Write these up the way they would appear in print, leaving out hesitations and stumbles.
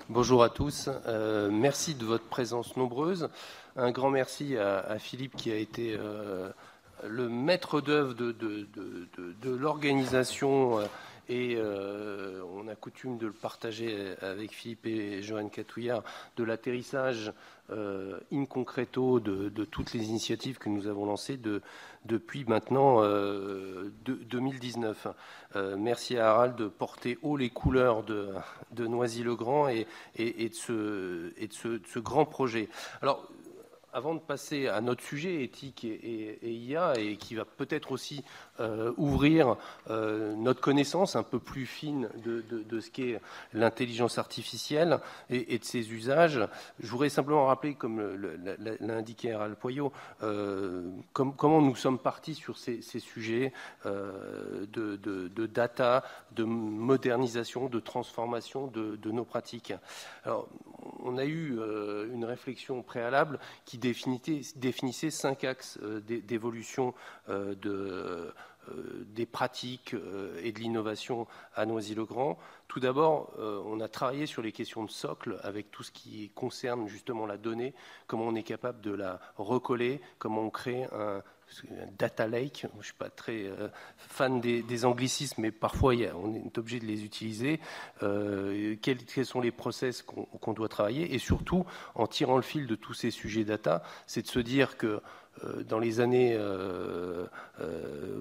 Bonjour à tous. Merci de votre présence nombreuse. Un grand merci à Philippe qui a été le maître d'œuvre de l'organisation et on a coutume de le partager avec Philippe et Joanne Catouillard, de l'atterrissage in concreto de toutes les initiatives que nous avons lancées depuis maintenant 2019. Merci à Harald de porter haut les couleurs de Noisy-le-Grand et de ce grand projet. Alors, avant de passer à notre sujet éthique et IA, et qui va peut-être aussi ouvrir notre connaissance un peu plus fine de ce qu'est l'intelligence artificielle et de ses usages, je voudrais simplement rappeler, comme l'a indiqué Harald Poyot, comment nous sommes partis sur ces sujets de data, de modernisation, de transformation de nos pratiques. Alors, on a eu une réflexion préalable qui définissait 5 axes d'évolution des pratiques et de l'innovation à Noisy-le-Grand. Tout d'abord, on a travaillé sur les questions de socle avec tout ce qui concerne justement la donnée, comment on est capable de la recoller, comment on crée un data lake. Je ne suis pas très fan des anglicismes, mais parfois on est obligé de les utiliser. Quels sont les process qu'on doit travailler? Et surtout, en tirant le fil de tous ces sujets data, c'est de se dire que dans les années,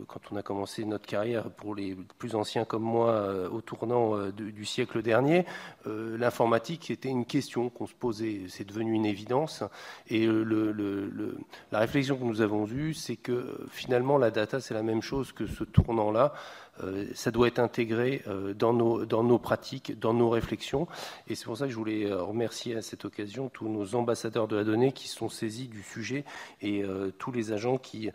quand on a commencé notre carrière, pour les plus anciens comme moi, au tournant du siècle dernier, l'informatique était une question qu'on se posait, c'est devenu une évidence. Et la réflexion que nous avons eue, c'est que finalement la data, c'est la même chose que ce tournant-là. Ça doit être intégré dans nos pratiques, dans nos réflexions. Et c'est pour ça que je voulais remercier à cette occasion tous nos ambassadeurs de la donnée qui se sont saisis du sujet et tous les agents qui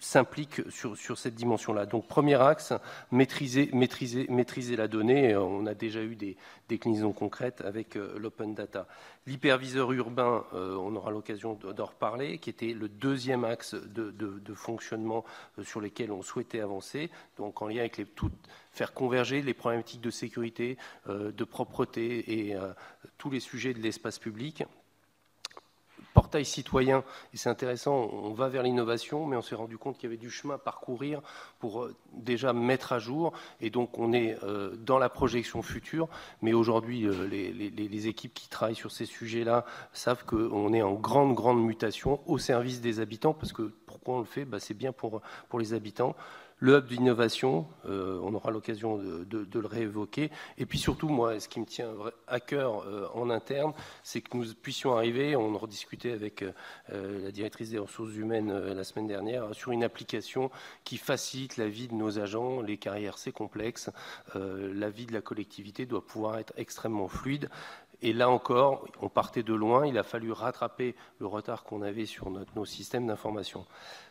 s'impliquent sur cette dimension-là. Donc, premier axe, maîtriser la donnée. On a déjà eu des déclinaisons concrètes avec l'open data. L'hyperviseur urbain, on aura l'occasion d'en reparler, qui était le deuxième axe de fonctionnement sur lesquels on souhaitait avancer, donc en lien avec faire converger les problématiques de sécurité, de propreté et tous les sujets de l'espace public. Portail citoyen, et c'est intéressant, on va vers l'innovation, mais on s'est rendu compte qu'il y avait du chemin à parcourir pour déjà mettre à jour, et donc on est dans la projection future, mais aujourd'hui les équipes qui travaillent sur ces sujets-là savent qu'on est en grande mutation au service des habitants, parce que pourquoi on le fait? C'est bien pour les habitants. Le hub d'innovation, on aura l'occasion de le réévoquer. Et puis surtout, moi, ce qui me tient à cœur en interne, c'est que nous puissions arriver, on en rediscutait avec la directrice des ressources humaines la semaine dernière, sur une application qui facilite la vie de nos agents. Les carrières, c'est complexe. La vie de la collectivité doit pouvoir être extrêmement fluide. Et là encore, on partait de loin, il a fallu rattraper le retard qu'on avait sur nos systèmes d'information.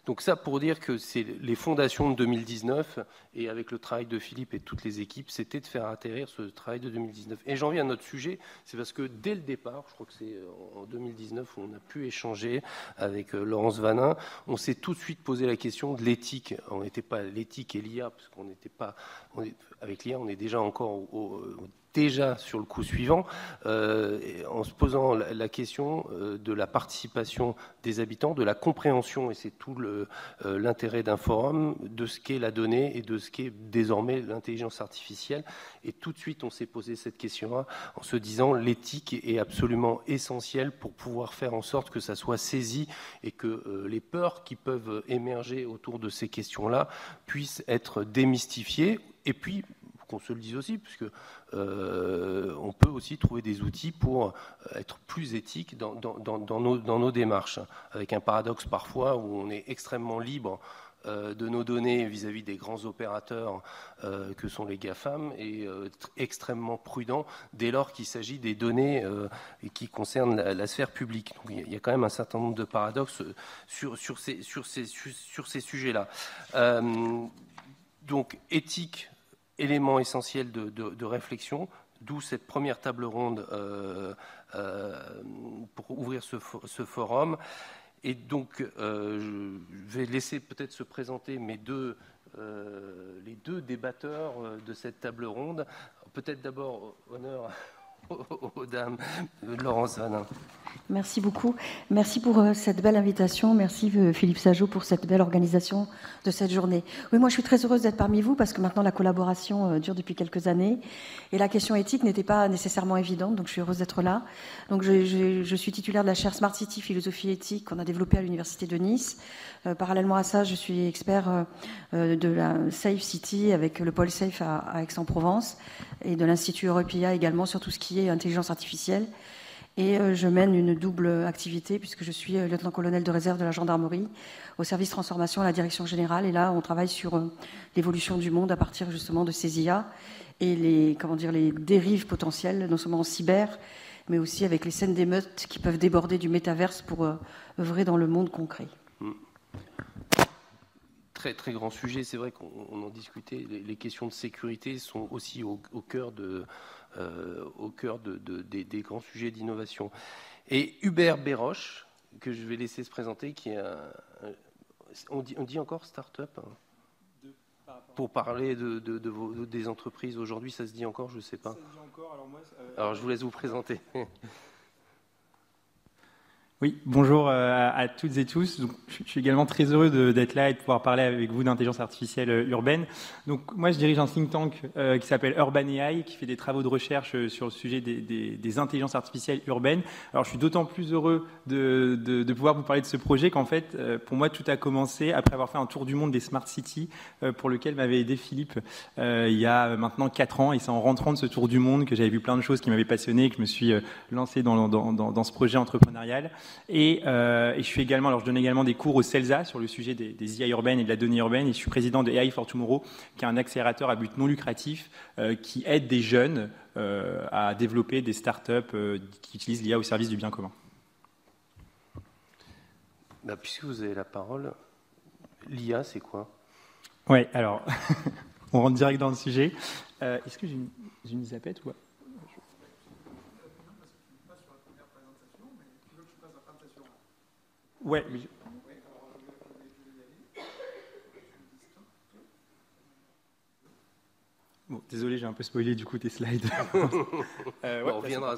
Donc ça pour dire que c'est les fondations de 2019, et avec le travail de Philippe et toutes les équipes, c'était de faire atterrir ce travail de 2019. Et j'en viens à notre sujet, c'est parce que dès le départ, je crois que c'est en 2019 où on a pu échanger avec Laurence Vanin, on s'est tout de suite posé la question de l'éthique. On n'était pas l'éthique et l'IA, parce qu'on n'était pas... avec l'IA, on est déjà encore déjà sur le coup suivant, en se posant la question de la participation des habitants, de la compréhension, et c'est tout l'intérêt d'un forum, de ce qu'est la donnée et de ce qu'est désormais l'intelligence artificielle. Et tout de suite, on s'est posé cette question-là en se disant l'éthique est absolument essentielle pour pouvoir faire en sorte que ça soit saisi et que les peurs qui peuvent émerger autour de ces questions-là puissent être démystifiées. Et puis, qu'on se le dise aussi, puisque on peut aussi trouver des outils pour être plus éthique dans nos démarches, avec un paradoxe parfois où on est extrêmement libre de nos données vis-à-vis des grands opérateurs que sont les GAFAM et extrêmement prudent dès lors qu'il s'agit des données qui concernent la sphère publique. Donc, il y a quand même un certain nombre de paradoxes sur ces sujets-là. Donc, éthique, élément essentiel de réflexion, d'où cette première table ronde pour ouvrir ce forum. Et donc, je vais laisser peut-être se présenter les deux débatteurs de cette table ronde. Peut-être d'abord, honneur aux dames. Laurence Vanin. Merci beaucoup. Merci pour cette belle invitation. Merci Philippe Sajot pour cette belle organisation de cette journée. Oui, moi je suis très heureuse d'être parmi vous parce que maintenant la collaboration dure depuis quelques années et la question éthique n'était pas nécessairement évidente, donc je suis heureuse d'être là. Donc je suis titulaire de la chaire Smart City Philosophie éthique qu'on a développée à l'Université de Nice. Parallèlement à ça, je suis expert de la Safe City avec le pôle Safe à Aix-en-Provence et de l'Institut Europia également sur tout ce qui est intelligence artificielle. Et je mène une double activité puisque je suis lieutenant-colonel de réserve de la gendarmerie au service transformation à la direction générale. Et là, on travaille sur l'évolution du monde à partir justement de ces IA et les dérives potentielles, non seulement en cyber, mais aussi avec les scènes d'émeutes qui peuvent déborder du métaverse pour œuvrer dans le monde concret. Très, très grand sujet. C'est vrai qu'on en discutait. Les questions de sécurité sont aussi au cœur des grands sujets d'innovation. Et Hubert Béroche, que je vais laisser se présenter, qui est on dit encore start-up hein, pour parler des entreprises aujourd'hui, ça se dit encore, je ne sais pas. Ça se dit encore, alors je vous laisse vous présenter. Oui, bonjour à toutes et tous. Donc, je suis également très heureux d'être là et de pouvoir parler avec vous d'intelligence artificielle urbaine. Donc, moi, je dirige un think tank qui s'appelle Urban AI, qui fait des travaux de recherche sur le sujet des intelligences artificielles urbaines. Alors, je suis d'autant plus heureux de pouvoir vous parler de ce projet qu'en fait, pour moi, tout a commencé après avoir fait un tour du monde des Smart Cities pour lequel m'avait aidé Philippe il y a maintenant 4 ans. Et c'est en rentrant de ce tour du monde que j'avais vu plein de choses qui m'avaient passionné et que je me suis lancé dans ce projet entrepreneurial. Et je donne également des cours au CELSA sur le sujet des IA urbaines et de la donnée urbaine. Et je suis président de AI for Tomorrow, qui est un accélérateur à but non lucratif qui aide des jeunes à développer des startups qui utilisent l'IA au service du bien commun. Puisque vous avez la parole, l'IA, c'est quoi? Oui, alors, on rentre direct dans le sujet. Est-ce que j'ai une zapette ou... Ouais, mais... Bon, désolé, j'ai un peu spoilé du coup tes slides. On reviendra.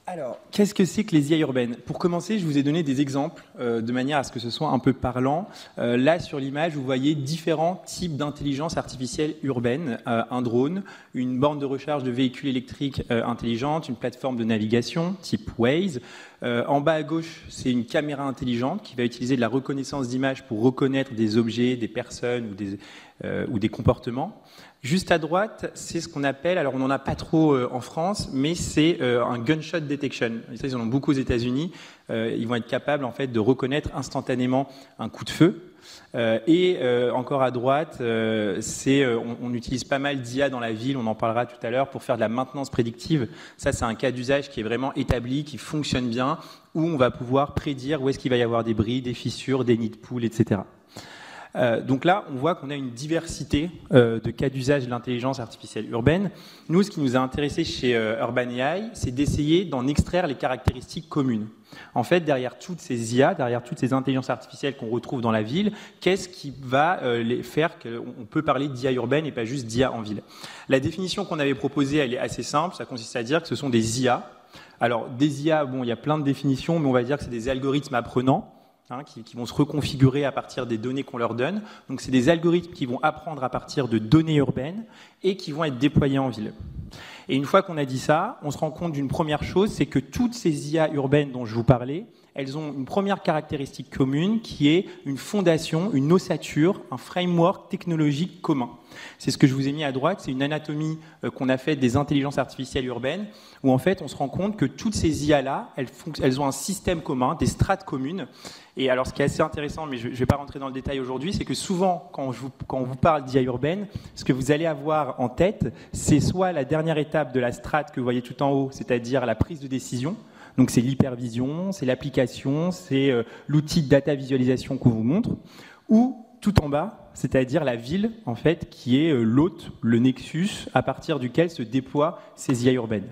Alors, qu'est-ce que c'est que les IA urbaines? Pour commencer, je vous ai donné des exemples de manière à ce que ce soit un peu parlant. Là, sur l'image, vous voyez différents types d'intelligence artificielle urbaine. Un drone, une borne de recharge de véhicules électriques intelligente, une plateforme de navigation type Waze. En bas à gauche, c'est une caméra intelligente qui va utiliser de la reconnaissance d'image pour reconnaître des objets, des personnes ou des comportements. Juste à droite, c'est ce qu'on appelle, alors on n'en a pas trop en France, mais c'est un gunshot detection. Ça, ils en ont beaucoup aux États-Unis. Ils vont être capables en fait de reconnaître instantanément un coup de feu. Encore à droite, on utilise pas mal d'IA dans la ville, on en parlera tout à l'heure, pour faire de la maintenance prédictive. Ça, c'est un cas d'usage qui est vraiment établi, qui fonctionne bien, où on va pouvoir prédire où est-ce qu'il va y avoir des bris, des fissures, des nids de poules, etc. Donc là, on voit qu'on a une diversité de cas d'usage de l'intelligence artificielle urbaine. Nous, ce qui nous a intéressé chez Urban AI, c'est d'essayer d'en extraire les caractéristiques communes. En fait, derrière toutes ces IA, derrière toutes ces intelligences artificielles qu'on retrouve dans la ville, qu'est-ce qui va les faire qu'on peut parler d'IA urbaine et pas juste d'IA en ville? La définition qu'on avait proposée, elle est assez simple. Ça consiste à dire que ce sont des IA. Alors, des IA, bon, il y a plein de définitions, mais on va dire que c'est des algorithmes apprenants. Qui vont se reconfigurer à partir des données qu'on leur donne. Donc, c'est des algorithmes qui vont apprendre à partir de données urbaines et qui vont être déployés en ville. Et une fois qu'on a dit ça, on se rend compte d'une première chose, c'est que toutes ces IA urbaines dont je vous parlais, elles ont une première caractéristique commune qui est une fondation, une ossature, un framework technologique commun. C'est ce que je vous ai mis à droite, c'est une anatomie qu'on a faite des intelligences artificielles urbaines, où en fait on se rend compte que toutes ces IA-là, elles ont un système commun, des strates communes. Et alors ce qui est assez intéressant, mais je ne vais pas rentrer dans le détail aujourd'hui, c'est que souvent quand on vous parle d'IA urbaine, ce que vous allez avoir en tête, c'est soit la dernière étape de la strate que vous voyez tout en haut, c'est-à-dire la prise de décision. Donc c'est l'hypervision, c'est l'application, c'est l'outil de data visualisation qu'on vous montre, ou tout en bas, c'est-à-dire la ville en fait qui est l'hôte, le nexus à partir duquel se déploient ces IA urbaines.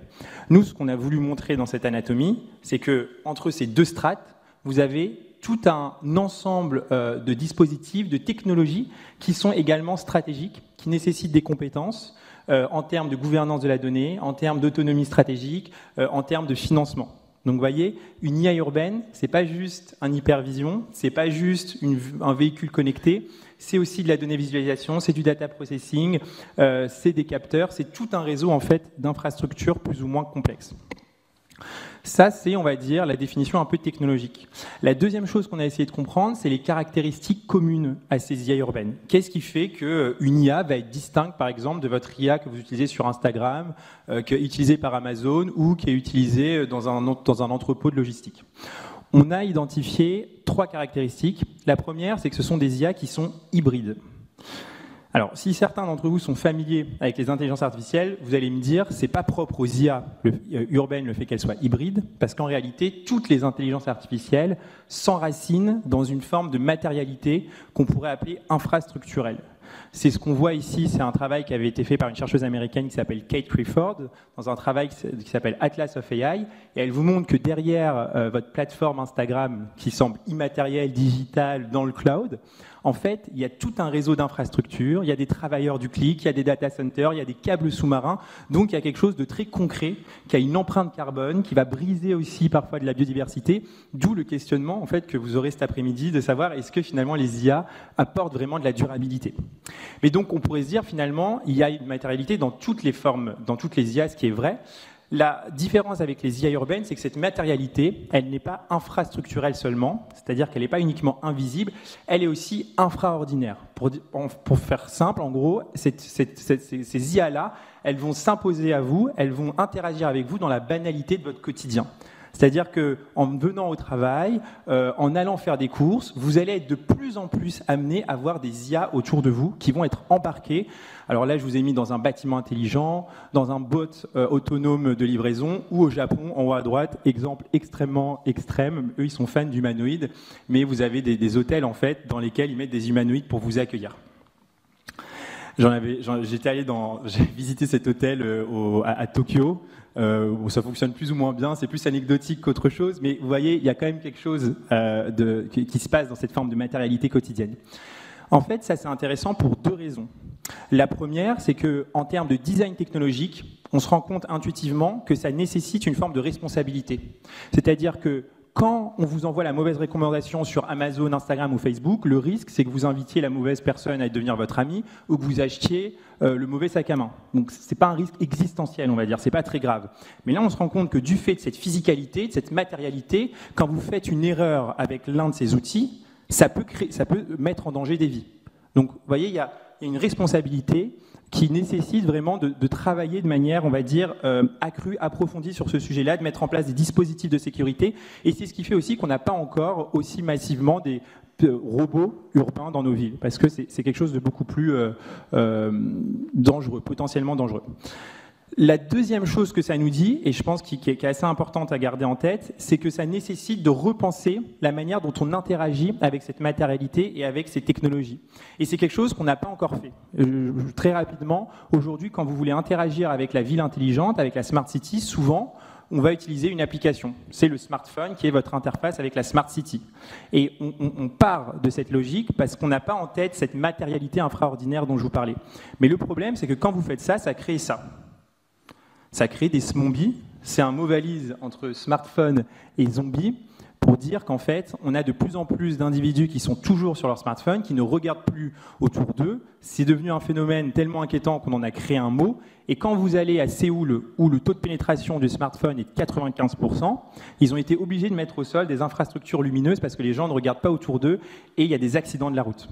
Nous, ce qu'on a voulu montrer dans cette anatomie, c'est que entre ces deux strates, vous avez tout un ensemble de dispositifs, de technologies qui sont également stratégiques, qui nécessitent des compétences en termes de gouvernance de la donnée, en termes d'autonomie stratégique, en termes de financement. Donc vous voyez, une IA urbaine, c'est pas juste un hypervision, c'est pas juste un véhicule connecté, c'est aussi de la donnée visualisation, c'est du data processing, c'est des capteurs, c'est tout un réseau en fait d'infrastructures plus ou moins complexes. Ça, c'est, on va dire, la définition un peu technologique. La deuxième chose qu'on a essayé de comprendre, c'est les caractéristiques communes à ces IA urbaines. Qu'est-ce qui fait qu'une IA va être distincte, par exemple, de votre IA que vous utilisez sur Instagram, qui est utilisée par Amazon ou qui est utilisée dans un entrepôt de logistique? On a identifié 3 caractéristiques. La première, c'est que ce sont des IA qui sont hybrides. Alors, si certains d'entre vous sont familiers avec les intelligences artificielles, vous allez me dire, c'est pas propre aux IA urbaines le fait qu'elles soient hybrides, parce qu'en réalité, toutes les intelligences artificielles s'enracinent dans une forme de matérialité qu'on pourrait appeler infrastructurelle. C'est ce qu'on voit ici, c'est un travail qui avait été fait par une chercheuse américaine qui s'appelle Kate Clifford, dans un travail qui s'appelle Atlas of AI, et elle vous montre que derrière votre plateforme Instagram, qui semble immatérielle, digitale, dans le cloud, en fait, il y a tout un réseau d'infrastructures, il y a des travailleurs du clic, il y a des data centers, il y a des câbles sous-marins, donc il y a quelque chose de très concret, qui a une empreinte carbone, qui va briser aussi parfois de la biodiversité, d'où le questionnement en fait, que vous aurez cet après-midi de savoir est-ce que finalement les IA apportent vraiment de la durabilité. Mais donc on pourrait se dire finalement, il y a une matérialité dans toutes les formes, dans toutes les IA, ce qui est vrai. La différence avec les IA urbaines, c'est que cette matérialité, elle n'est pas infrastructurelle seulement, c'est-à-dire qu'elle n'est pas uniquement invisible, elle est aussi infraordinaire. Pour faire simple, en gros, ces IA-là, elles vont s'imposer à vous, elles vont interagir avec vous dans la banalité de votre quotidien. C'est-à-dire qu'en venant au travail, en allant faire des courses, vous allez être de plus en plus amené à voir des IA autour de vous qui vont être embarqués. Alors là, je vous ai mis dans un bâtiment intelligent, dans un bot autonome de livraison, ou au Japon, en haut à droite, exemple extrêmement extrême. Eux, ils sont fans d'humanoïdes, mais vous avez des hôtels, en fait, dans lesquels ils mettent des humanoïdes pour vous accueillir. J'ai visité cet hôtel à Tokyo. Ça fonctionne plus ou moins bien, c'est plus anecdotique qu'autre chose, mais vous voyez, il y a quand même quelque chose qui se passe dans cette forme de matérialité quotidienne. En fait, ça c'est intéressant pour 2 raisons. La première, c'est qu'en termes de design technologique, on se rend compte intuitivement que ça nécessite une forme de responsabilité. C'est-à-dire que quand on vous envoie la mauvaise recommandation sur Amazon, Instagram ou Facebook, le risque, c'est que vous invitiez la mauvaise personne à devenir votre ami ou que vous achetiez le mauvais sac à main. Donc, ce n'est pas un risque existentiel, on va dire, ce n'est pas très grave. Mais là, on se rend compte que du fait de cette physicalité, de cette matérialité, quand vous faites une erreur avec l'un de ces outils, ça peut mettre en danger des vies. Donc, vous voyez, il y a une responsabilité qui nécessite vraiment de travailler de manière, on va dire, accrue, approfondie sur ce sujet-là, de mettre en place des dispositifs de sécurité. Et c'est ce qui fait aussi qu'on n'a pas encore aussi massivement des robots urbains dans nos villes, parce que c'est quelque chose de beaucoup plus dangereux, potentiellement dangereux. La deuxième chose que ça nous dit, et je pense qui est assez importante à garder en tête, c'est que ça nécessite de repenser la manière dont on interagit avec cette matérialité et avec ces technologies. Et c'est quelque chose qu'on n'a pas encore fait. Très rapidement, aujourd'hui, quand vous voulez interagir avec la ville intelligente, avec la Smart City, souvent, on va utiliser une application. C'est le smartphone qui est votre interface avec la Smart City. Et on part de cette logique parce qu'on n'a pas en tête cette matérialité infraordinaire dont je vous parlais. Mais le problème, c'est que quand vous faites ça, ça crée ça. Ça crée des zombies. C'est un mot valise entre smartphone et zombie pour dire qu'en fait, on a de plus en plus d'individus qui sont toujours sur leur smartphone, qui ne regardent plus autour d'eux. C'est devenu un phénomène tellement inquiétant qu'on en a créé un mot. Et quand vous allez à Séoul, où le taux de pénétration du smartphone est de 95%, ils ont été obligés de mettre au sol des infrastructures lumineuses parce que les gens ne regardent pas autour d'eux et il y a des accidents de la route.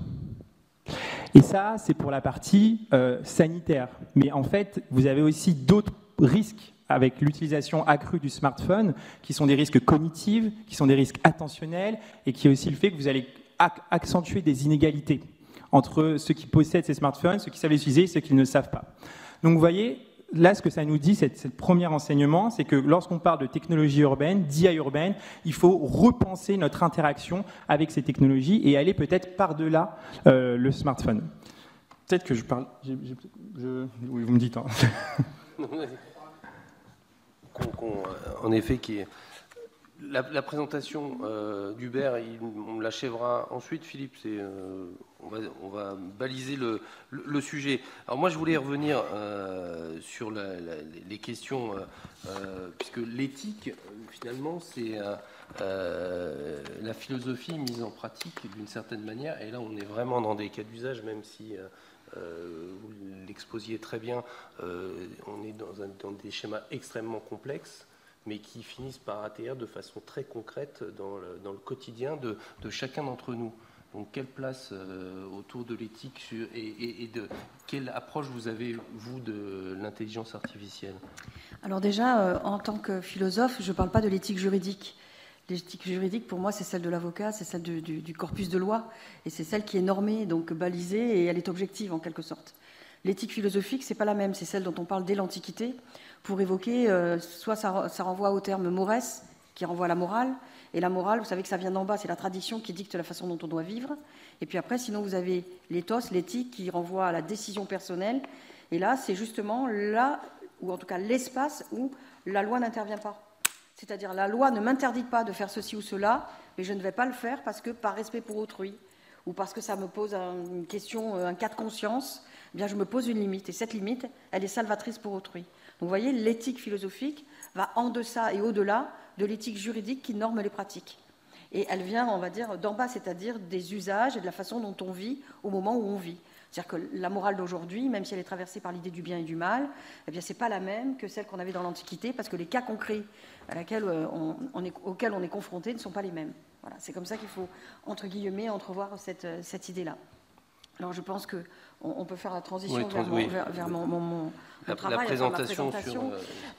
Et ça, c'est pour la partie sanitaire. Mais en fait, vous avez aussi d'autres risques avec l'utilisation accrue du smartphone, qui sont des risques cognitifs, qui sont des risques attentionnels, et qui est aussi le fait que vous allez accentuer des inégalités entre ceux qui possèdent ces smartphones, ceux qui savent les utiliser et ceux qui ne le savent pas. Donc vous voyez, là, ce que ça nous dit, cette premier enseignement, c'est que lorsqu'on parle de technologie urbaine, d'IA urbaine, il faut repenser notre interaction avec ces technologies et aller peut-être par-delà le smartphone. Peut-être que je parle... Oui, vous me dites. Hein. En effet, La présentation d'Hubert, on l'achèvera ensuite, Philippe. On va baliser le sujet. Alors moi, je voulais revenir sur les questions, puisque l'éthique, finalement, c'est la philosophie mise en pratique d'une certaine manière. Et là, on est vraiment dans des cas d'usage, même si vous l'exposiez très bien, on est dans des schémas extrêmement complexes, mais qui finissent par atterrir de façon très concrète dans le quotidien de chacun d'entre nous. Donc, quelle place autour de l'éthique et de quelle approche vous avez, vous, de l'intelligence artificielle? Alors déjà, en tant que philosophe, je ne parle pas de l'éthique juridique. L'éthique juridique, pour moi, c'est celle de l'avocat, c'est celle du corpus de loi, et c'est celle qui est normée, donc balisée, et elle est objective, en quelque sorte. L'éthique philosophique, c'est pas la même, c'est celle dont on parle dès l'Antiquité, pour évoquer, soit ça renvoie au terme morès, qui renvoie à la morale, et la morale, vous savez que ça vient d'en bas, c'est la tradition qui dicte la façon dont on doit vivre, et puis après, sinon vous avez l'éthos, l'éthique, qui renvoie à la décision personnelle, et là, c'est justement là, ou en tout cas l'espace où la loi n'intervient pas. C'est-à-dire la loi ne m'interdit pas de faire ceci ou cela, mais je ne vais pas le faire parce que par respect pour autrui, ou parce que ça me pose une question, un cas de conscience, eh bien je me pose une limite, et cette limite, elle est salvatrice pour autrui. Donc vous voyez, l'éthique philosophique va en deçà et au-delà de l'éthique juridique qui norme les pratiques. Et elle vient, on va dire, d'en bas, c'est-à-dire des usages et de la façon dont on vit au moment où on vit. C'est-à-dire que la morale d'aujourd'hui, même si elle est traversée par l'idée du bien et du mal, eh bien, c'est pas la même que celle qu'on avait dans l'Antiquité, parce que les cas concrets auxquels on est confronté ne sont pas les mêmes. Voilà, c'est comme ça qu'il faut, entre guillemets, entrevoir cette idée-là. Alors, je pense qu'on peut faire la transition vers mon travail. La présentation sur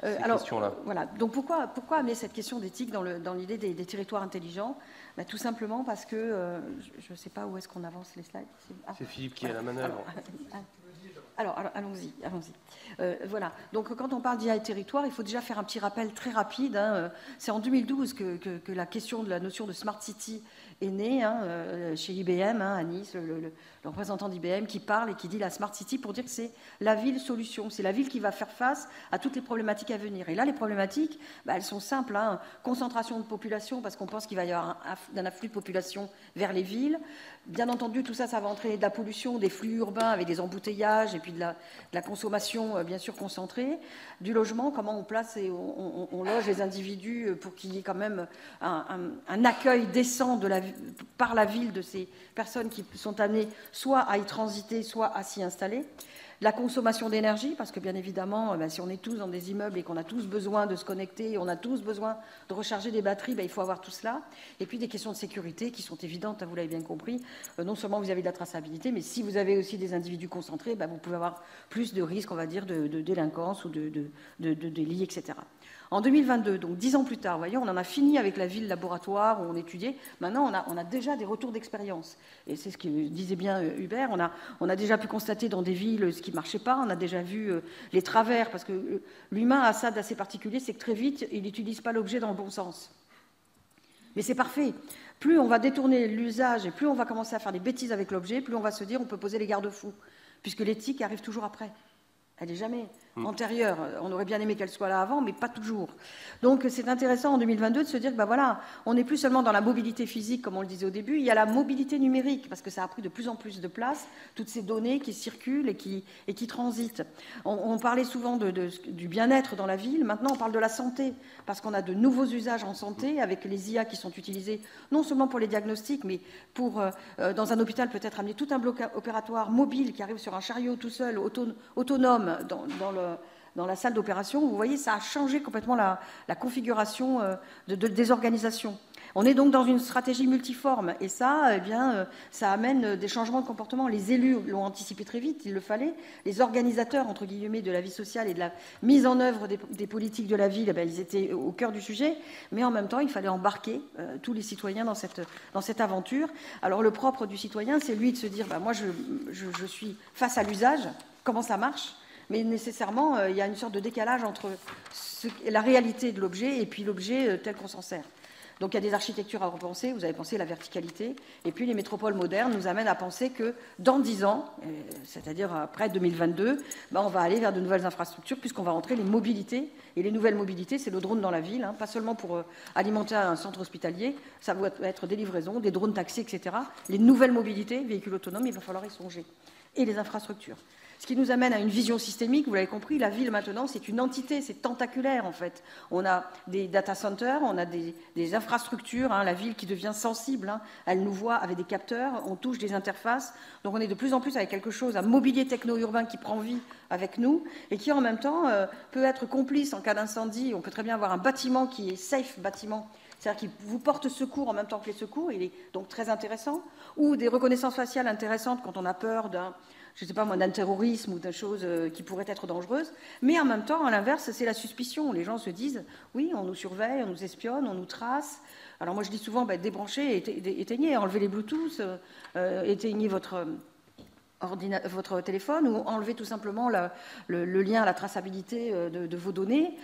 ces questions-là. Voilà. Donc, pourquoi amener cette question d'éthique dans l'idée des territoires intelligents? Tout simplement parce que, je ne sais pas où est-ce qu'on avance les slides. C'est Philippe qui est à la manœuvre. Alors allons-y. Voilà. Donc, quand on parle d'IA et territoire, il faut déjà faire un petit rappel très rapide. C'est en 2012 que la question de la notion de Smart City est née chez IBM, à Nice, le représentant d'IBM qui parle et qui dit la Smart City pour dire que c'est la ville solution, c'est la ville qui va faire face à toutes les problématiques à venir. Et là, les problématiques, elles sont simples. Concentration de population, parce qu'on pense qu'il va y avoir un afflux de population vers les villes. Bien entendu, tout ça, ça va entraîner de la pollution, des flux urbains avec des embouteillages et puis de la consommation, bien sûr, concentrée. Du logement, comment on place et on loge les individus pour qu'il y ait quand même un accueil décent par la ville de ces personnes qui sont amenées soit à y transiter, soit à s'y installer. La consommation d'énergie, parce que bien évidemment, si on est tous dans des immeubles et qu'on a tous besoin de se connecter, on a tous besoin de recharger des batteries, il faut avoir tout cela. Et puis des questions de sécurité qui sont évidentes, vous l'avez bien compris. Non seulement vous avez de la traçabilité, mais si vous avez aussi des individus concentrés, vous pouvez avoir plus de risques, on va dire, de délinquance ou de délits, etc. En 2022, donc 10 ans plus tard, voyez, on en a fini avec la ville laboratoire où on étudiait. Maintenant, on a déjà des retours d'expérience. Et c'est ce que disait bien Hubert. On a déjà pu constater dans des villes ce qui ne marchait pas. On a déjà vu les travers, parce que l'humain a ça d'assez particulier, c'est que très vite, il n'utilise pas l'objet dans le bon sens. Mais c'est parfait. Plus on va détourner l'usage et plus on va commencer à faire des bêtises avec l'objet, plus on va se dire on peut poser les garde-fous, puisque l'éthique arrive toujours après. Elle n'est jamais antérieure. On aurait bien aimé qu'elle soit là avant, mais pas toujours. Donc c'est intéressant en 2022 de se dire que voilà, on n'est plus seulement dans la mobilité physique, comme on le disait au début, il y a la mobilité numérique, parce que ça a pris de plus en plus de place, toutes ces données qui circulent et qui transitent. On parlait souvent du bien-être dans la ville, maintenant on parle de la santé, parce qu'on a de nouveaux usages en santé, avec les IA qui sont utilisés, non seulement pour les diagnostics, mais pour, dans un hôpital, peut-être amener tout un bloc opératoire mobile qui arrive sur un chariot tout seul, autonome, dans la salle d'opération. Vous voyez, ça a changé complètement la configuration des organisations. On est donc dans une stratégie multiforme et ça, ça amène des changements de comportement. Les élus l'ont anticipé très vite, il le fallait. Les organisateurs, entre guillemets, de la vie sociale et de la mise en œuvre des politiques de la ville, ils étaient au cœur du sujet, mais en même temps, il fallait embarquer tous les citoyens dans cette aventure. Alors, le propre du citoyen, c'est lui de se dire, moi, je suis face à l'usage, comment ça marche ? Mais nécessairement, il y a une sorte de décalage entre la réalité de l'objet et puis l'objet tel qu'on s'en sert. Donc il y a des architectures à repenser, vous avez pensé la verticalité, et puis les métropoles modernes nous amènent à penser que dans 10 ans, c'est-à-dire après 2022, on va aller vers de nouvelles infrastructures puisqu'on va entrer les mobilités, et les nouvelles mobilités, c'est le drone dans la ville, pas seulement pour alimenter un centre hospitalier, ça va être des livraisons, des drones taxis, etc. Les nouvelles mobilités, véhicules autonomes, il va falloir y songer. Et les infrastructures. Ce qui nous amène à une vision systémique, vous l'avez compris, la ville maintenant c'est une entité, c'est tentaculaire en fait. On a des data centers, on a des infrastructures, la ville qui devient sensible, elle nous voit avec des capteurs, on touche des interfaces, donc on est de plus en plus avec quelque chose, un mobilier techno-urbain qui prend vie avec nous et qui en même temps peut être complice en cas d'incendie. On peut très bien avoir un bâtiment qui est safe bâtiment, c'est-à-dire qu'il vous porte secours en même temps que les secours, il est donc très intéressant, ou des reconnaissances faciales intéressantes quand on a peur d'un terrorisme ou d'une chose qui pourrait être dangereuse, mais en même temps, à l'inverse, c'est la suspicion. Les gens se disent, oui, on nous surveille, on nous espionne, on nous trace. Alors moi, je dis souvent, débranchez, éteignez, enlevez les Bluetooth, éteignez votre téléphone ou enlevez tout simplement le lien à la traçabilité de vos données.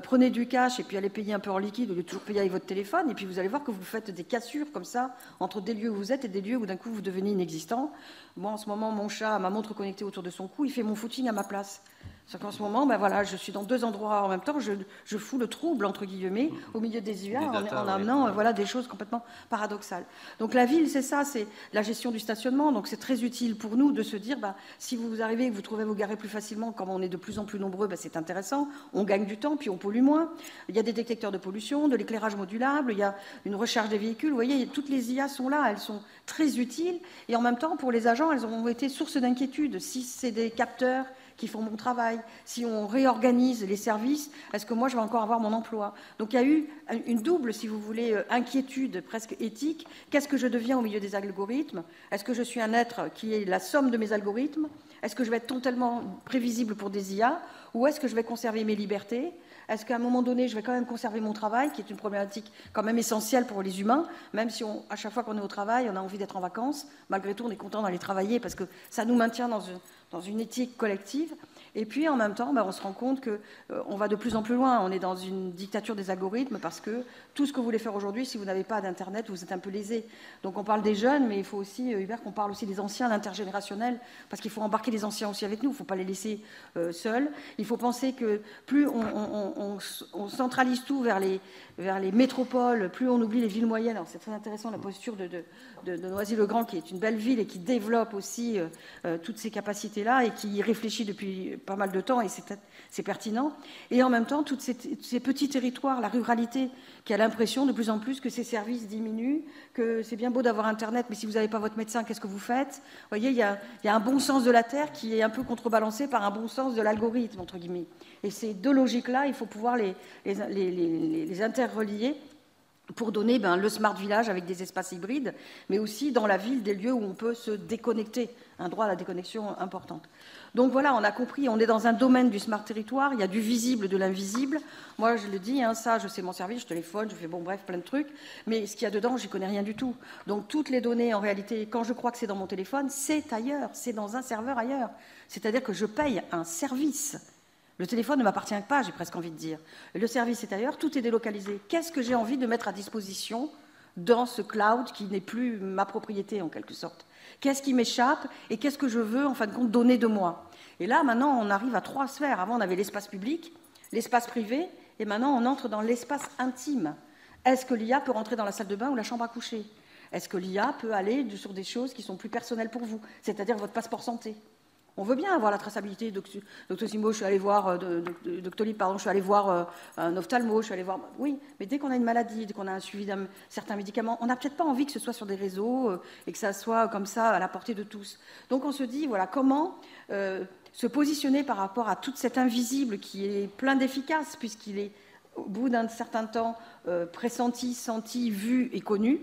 Prenez du cash et puis allez payer un peu en liquide au lieu de toujours payer avec votre téléphone. Et puis vous allez voir que vous faites des cassures comme ça entre des lieux où vous êtes et des lieux où d'un coup vous devenez inexistant. Moi, en ce moment, mon chat a ma montre connectée autour de son cou, il fait mon footing à ma place. C'est qu'en ce moment, je suis dans 2 endroits en même temps, je fous le trouble, entre guillemets, au milieu des IA, en amenant des choses complètement paradoxales. Donc la ville, c'est ça, c'est la gestion du stationnement, donc c'est très utile pour nous de se dire, si vous arrivez et que vous trouvez vous garer plus facilement, comme on est de plus en plus nombreux, c'est intéressant, on gagne du temps, puis on pollue moins. Il y a des détecteurs de pollution, de l'éclairage modulable, il y a une recharge des véhicules, vous voyez, toutes les IA sont là, elles sont très utiles, et en même temps, pour les agents, elles ont été source d'inquiétude. Si c'est des capteurs qui font mon travail, si on réorganise les services, est-ce que moi je vais encore avoir mon emploi? Donc il y a eu une double, si vous voulez, inquiétude presque éthique. Qu'est-ce que je deviens au milieu des algorithmes? Est-ce que je suis un être qui est la somme de mes algorithmes? Est-ce que je vais être totalement prévisible pour des IA? Ou est-ce que je vais conserver mes libertés? Est-ce qu'à un moment donné, je vais quand même conserver mon travail, qui est une problématique quand même essentielle pour les humains, même si à chaque fois qu'on est au travail, on a envie d'être en vacances, malgré tout, on est content d'aller travailler parce que ça nous maintient dans une éthique collective. Et puis, en même temps, on se rend compte qu'on va de plus en plus loin. On est dans une dictature des algorithmes parce que tout ce que vous voulez faire aujourd'hui, si vous n'avez pas d'Internet, vous êtes un peu lésé. Donc, on parle des jeunes, mais il faut aussi, Hubert, qu'on parle aussi des anciens, l'intergénérationnel, parce qu'il faut embarquer les anciens aussi avec nous. Il ne faut pas les laisser seuls. Il faut penser que plus on centralise tout vers les métropoles, plus on oublie les villes moyennes. Alors, c'est très intéressant, la posture de Noisy-le-Grand, qui est une belle ville et qui développe aussi toutes ces capacités-là et qui y réfléchit depuis pas mal de temps, et c'est pertinent. Et en même temps, tous ces petits territoires, la ruralité, qui a l'impression de plus en plus que ces services diminuent, que c'est bien beau d'avoir Internet, mais si vous n'avez pas votre médecin, qu'est-ce que vous faites? Vous voyez, il y a un bon sens de la Terre qui est un peu contrebalancé par un bon sens de l'algorithme, entre guillemets. Et ces deux logiques-là, il faut pouvoir les interrelier pour donner le smart village avec des espaces hybrides, mais aussi dans la ville des lieux où on peut se déconnecter, un droit à la déconnexion importante. Donc voilà, on a compris, on est dans un domaine du smart territoire, il y a du visible, de l'invisible. Moi, je le dis, ça, je sais m'en servir, je téléphone, je fais plein de trucs, mais ce qu'il y a dedans, j'y connais rien du tout. Donc toutes les données, en réalité, quand je crois que c'est dans mon téléphone, c'est ailleurs, c'est dans un serveur ailleurs. C'est-à-dire que je paye un service. Le téléphone ne m'appartient pas, j'ai presque envie de dire. Le service est ailleurs, tout est délocalisé. Qu'est-ce que j'ai envie de mettre à disposition dans ce cloud qui n'est plus ma propriété, en quelque sorte? Qu'est-ce qui m'échappe et qu'est-ce que je veux, en fin de compte, donner de moi? Et là, maintenant, on arrive à 3 sphères. Avant, on avait l'espace public, l'espace privé, et maintenant, on entre dans l'espace intime. Est-ce que l'IA peut rentrer dans la salle de bain ou la chambre à coucher? Est-ce que l'IA peut aller sur des choses qui sont plus personnelles pour vous, c'est-à-dire votre passeport santé? On veut bien avoir la traçabilité. Docteur Simbo, je suis allée voir, Doctolib, pardon, je suis allée voir un ophtalmo, je suis allée voir. Oui, mais dès qu'on a une maladie, dès qu'on a un suivi d'un certain médicament, on n'a peut-être pas envie que ce soit sur des réseaux et que ça soit comme ça à la portée de tous. Donc on se dit, voilà, comment se positionner par rapport à tout cet invisible qui est plein d'efficace, puisqu'il est, au bout d'un certain temps, pressenti, senti, vu et connu.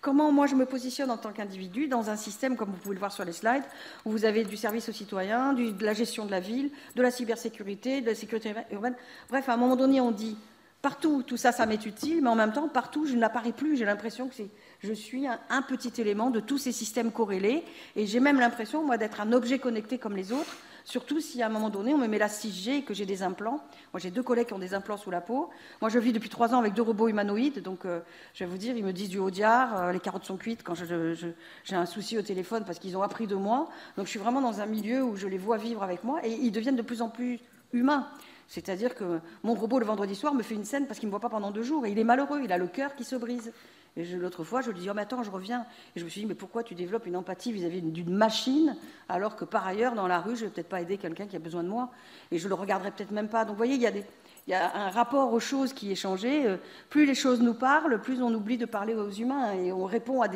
Comment moi je me positionne en tant qu'individu dans un système, comme vous pouvez le voir sur les slides, où vous avez du service aux citoyens, de la gestion de la ville, de la cybersécurité, de la sécurité urbaine. Bref, à un moment donné, on dit partout, tout ça, ça m'est utile, mais en même temps, partout, je ne l'apparais plus. J'ai l'impression que je suis un petit élément de tous ces systèmes corrélés, et j'ai même l'impression, moi, d'être un objet connecté comme les autres, Surtout si à un moment donné, on me met la 6G et que j'ai des implants. Moi, j'ai 2 collègues qui ont des implants sous la peau. Moi, je vis depuis 3 ans avec 2 robots humanoïdes. Donc, je vais vous dire, ils me disent du Audiard, les carottes sont cuites quand j'ai un souci au téléphone parce qu'ils ont appris de moi. Donc, je suis vraiment dans un milieu où je les vois vivre avec moi et ils deviennent de plus en plus humains. C'est-à-dire que mon robot, le vendredi soir, me fait une scène parce qu'il ne me voit pas pendant 2 jours. Et il est malheureux, il a le cœur qui se brise. Et l'autre fois, je lui dis, oh mais attends, je reviens. Et je me suis dit, mais pourquoi tu développes une empathie vis-à-vis d'une machine, alors que par ailleurs, dans la rue, je ne vais peut-être pas aider quelqu'un qui a besoin de moi. Et je ne le regarderai peut-être même pas. Donc vous voyez, il y a un rapport aux choses qui est changé. Plus les choses nous parlent, plus on oublie de parler aux humains. Et on répond à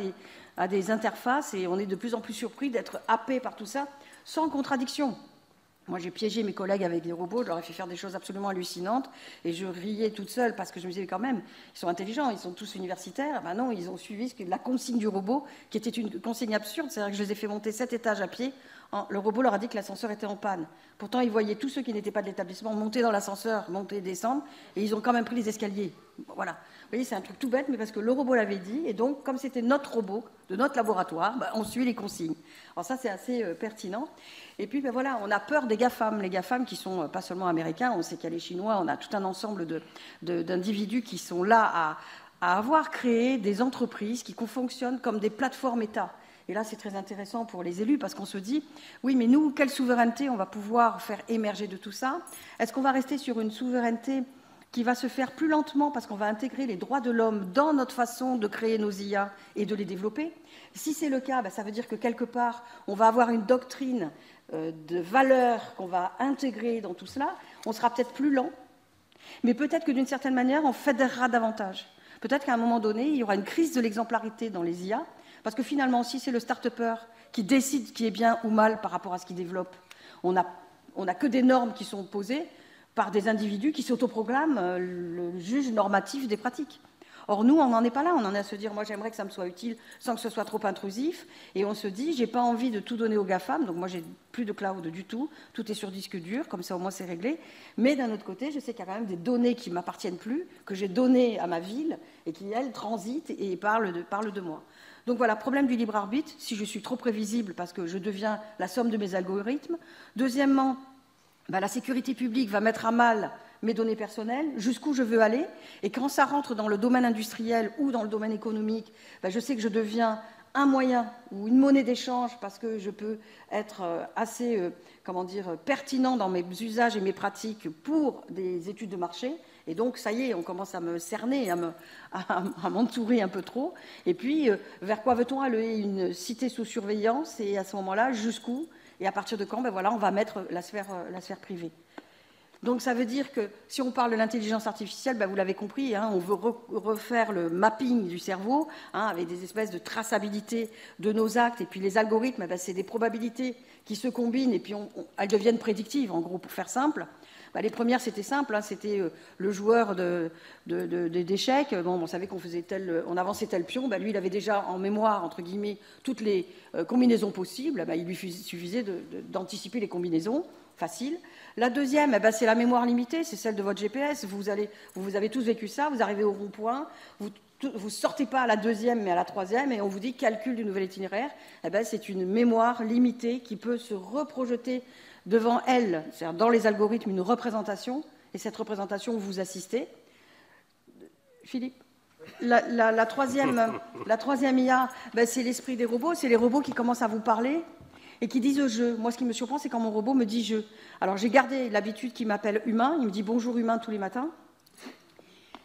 des interfaces et on est de plus en plus surpris d'être happé par tout ça, sans contradiction. Moi, j'ai piégé mes collègues avec des robots, je leur ai fait faire des choses absolument hallucinantes, et je riais toute seule parce que je me disais quand même, ils sont intelligents, ils sont tous universitaires. Ben non, ils ont suivi la consigne du robot, qui était une consigne absurde. C'est-à-dire que je les ai fait monter 7 étages à pied. Le robot leur a dit que l'ascenseur était en panne. Pourtant, ils voyaient tous ceux qui n'étaient pas de l'établissement monter dans l'ascenseur, monter et descendre, et ils ont quand même pris les escaliers. Voilà. Vous voyez, c'est un truc tout bête, mais parce que le robot l'avait dit, et donc, comme c'était notre robot, de notre laboratoire, ben, on suit les consignes. Alors ça, c'est assez pertinent. Et puis, ben voilà, on a peur des GAFAM. Les GAFAM qui sont pas seulement américains, on sait qu'il y a les Chinois, on a tout un ensemble d'individus qui sont là à avoir créé des entreprises qui fonctionnent comme des plateformes État. Et là, c'est très intéressant pour les élus parce qu'on se dit, oui, mais nous, quelle souveraineté on va pouvoir faire émerger de tout ça? Est-ce qu'on va rester sur une souveraineté qui va se faire plus lentement parce qu'on va intégrer les droits de l'homme dans notre façon de créer nos IA et de les développer? Si c'est le cas, ben, ça veut dire que quelque part, on va avoir une doctrine de valeurs qu'on va intégrer dans tout cela. On sera peut-être plus lent, mais peut-être que d'une certaine manière, on fédérera davantage. Peut-être qu'à un moment donné, il y aura une crise de l'exemplarité dans les IA, parce que finalement, si c'est le start-upper qui décide qui est bien ou mal par rapport à ce qu'il développe, on n'a que des normes qui sont posées par des individus qui s'autoproclament le juge normatif des pratiques. Or, nous, on n'en est pas là. On en est à se dire, moi, j'aimerais que ça me soit utile sans que ce soit trop intrusif. Et on se dit, j'ai pas envie de tout donner aux GAFAM. Donc, moi, j'ai plus de cloud du tout. Tout est sur disque dur. Comme ça, au moins, c'est réglé. Mais d'un autre côté, je sais qu'il y a quand même des données qui ne m'appartiennent plus, que j'ai données à ma ville et qui, elles, transitent et parlent de moi. Donc voilà, problème du libre arbitre, si je suis trop prévisible parce que je deviens la somme de mes algorithmes. Deuxièmement, la sécurité publique va mettre à mal mes données personnelles, jusqu'où je veux aller. Et quand ça rentre dans le domaine industriel ou dans le domaine économique, je sais que je deviens un moyen ou une monnaie d'échange parce que je peux être assez pertinent dans mes usages et mes pratiques pour des études de marché. Et donc, ça y est, on commence à me cerner, à m'entourer un peu trop. Et puis, vers quoi veut-on aller? Une cité sous surveillance, et à ce moment-là, jusqu'où? Et à partir de quand? On va mettre la sphère privée. Donc, ça veut dire que si on parle de l'intelligence artificielle, vous l'avez compris, on veut refaire le mapping du cerveau, avec des espèces de traçabilité de nos actes. Et puis, les algorithmes, c'est des probabilités qui se combinent et puis elles deviennent prédictives, en gros, pour faire simple. Les premières, c'était simple, c'était le joueur d'échecs. On savait qu'on faisait on avançait tel pion. Lui, il avait déjà en mémoire, entre guillemets, toutes les combinaisons possibles. Il lui suffisait d'anticiper les combinaisons. Facile. La deuxième, c'est la mémoire limitée, c'est celle de votre GPS. Vous avez tous vécu ça, vous arrivez au rond-point, vous sortez pas à la deuxième, mais à la troisième, et on vous dit calcul du nouvel itinéraire. C'est une mémoire limitée qui peut se reprojeter devant elle, c'est-à-dire dans les algorithmes, une représentation, et cette représentation, vous assistez. Philippe, la troisième IA, c'est l'esprit des robots, c'est les robots qui commencent à vous parler et qui disent je. Moi, ce qui me surprend, c'est quand mon robot me dit je. Alors, j'ai gardé l'habitude qu'il m'appelle humain, il me dit bonjour humain tous les matins.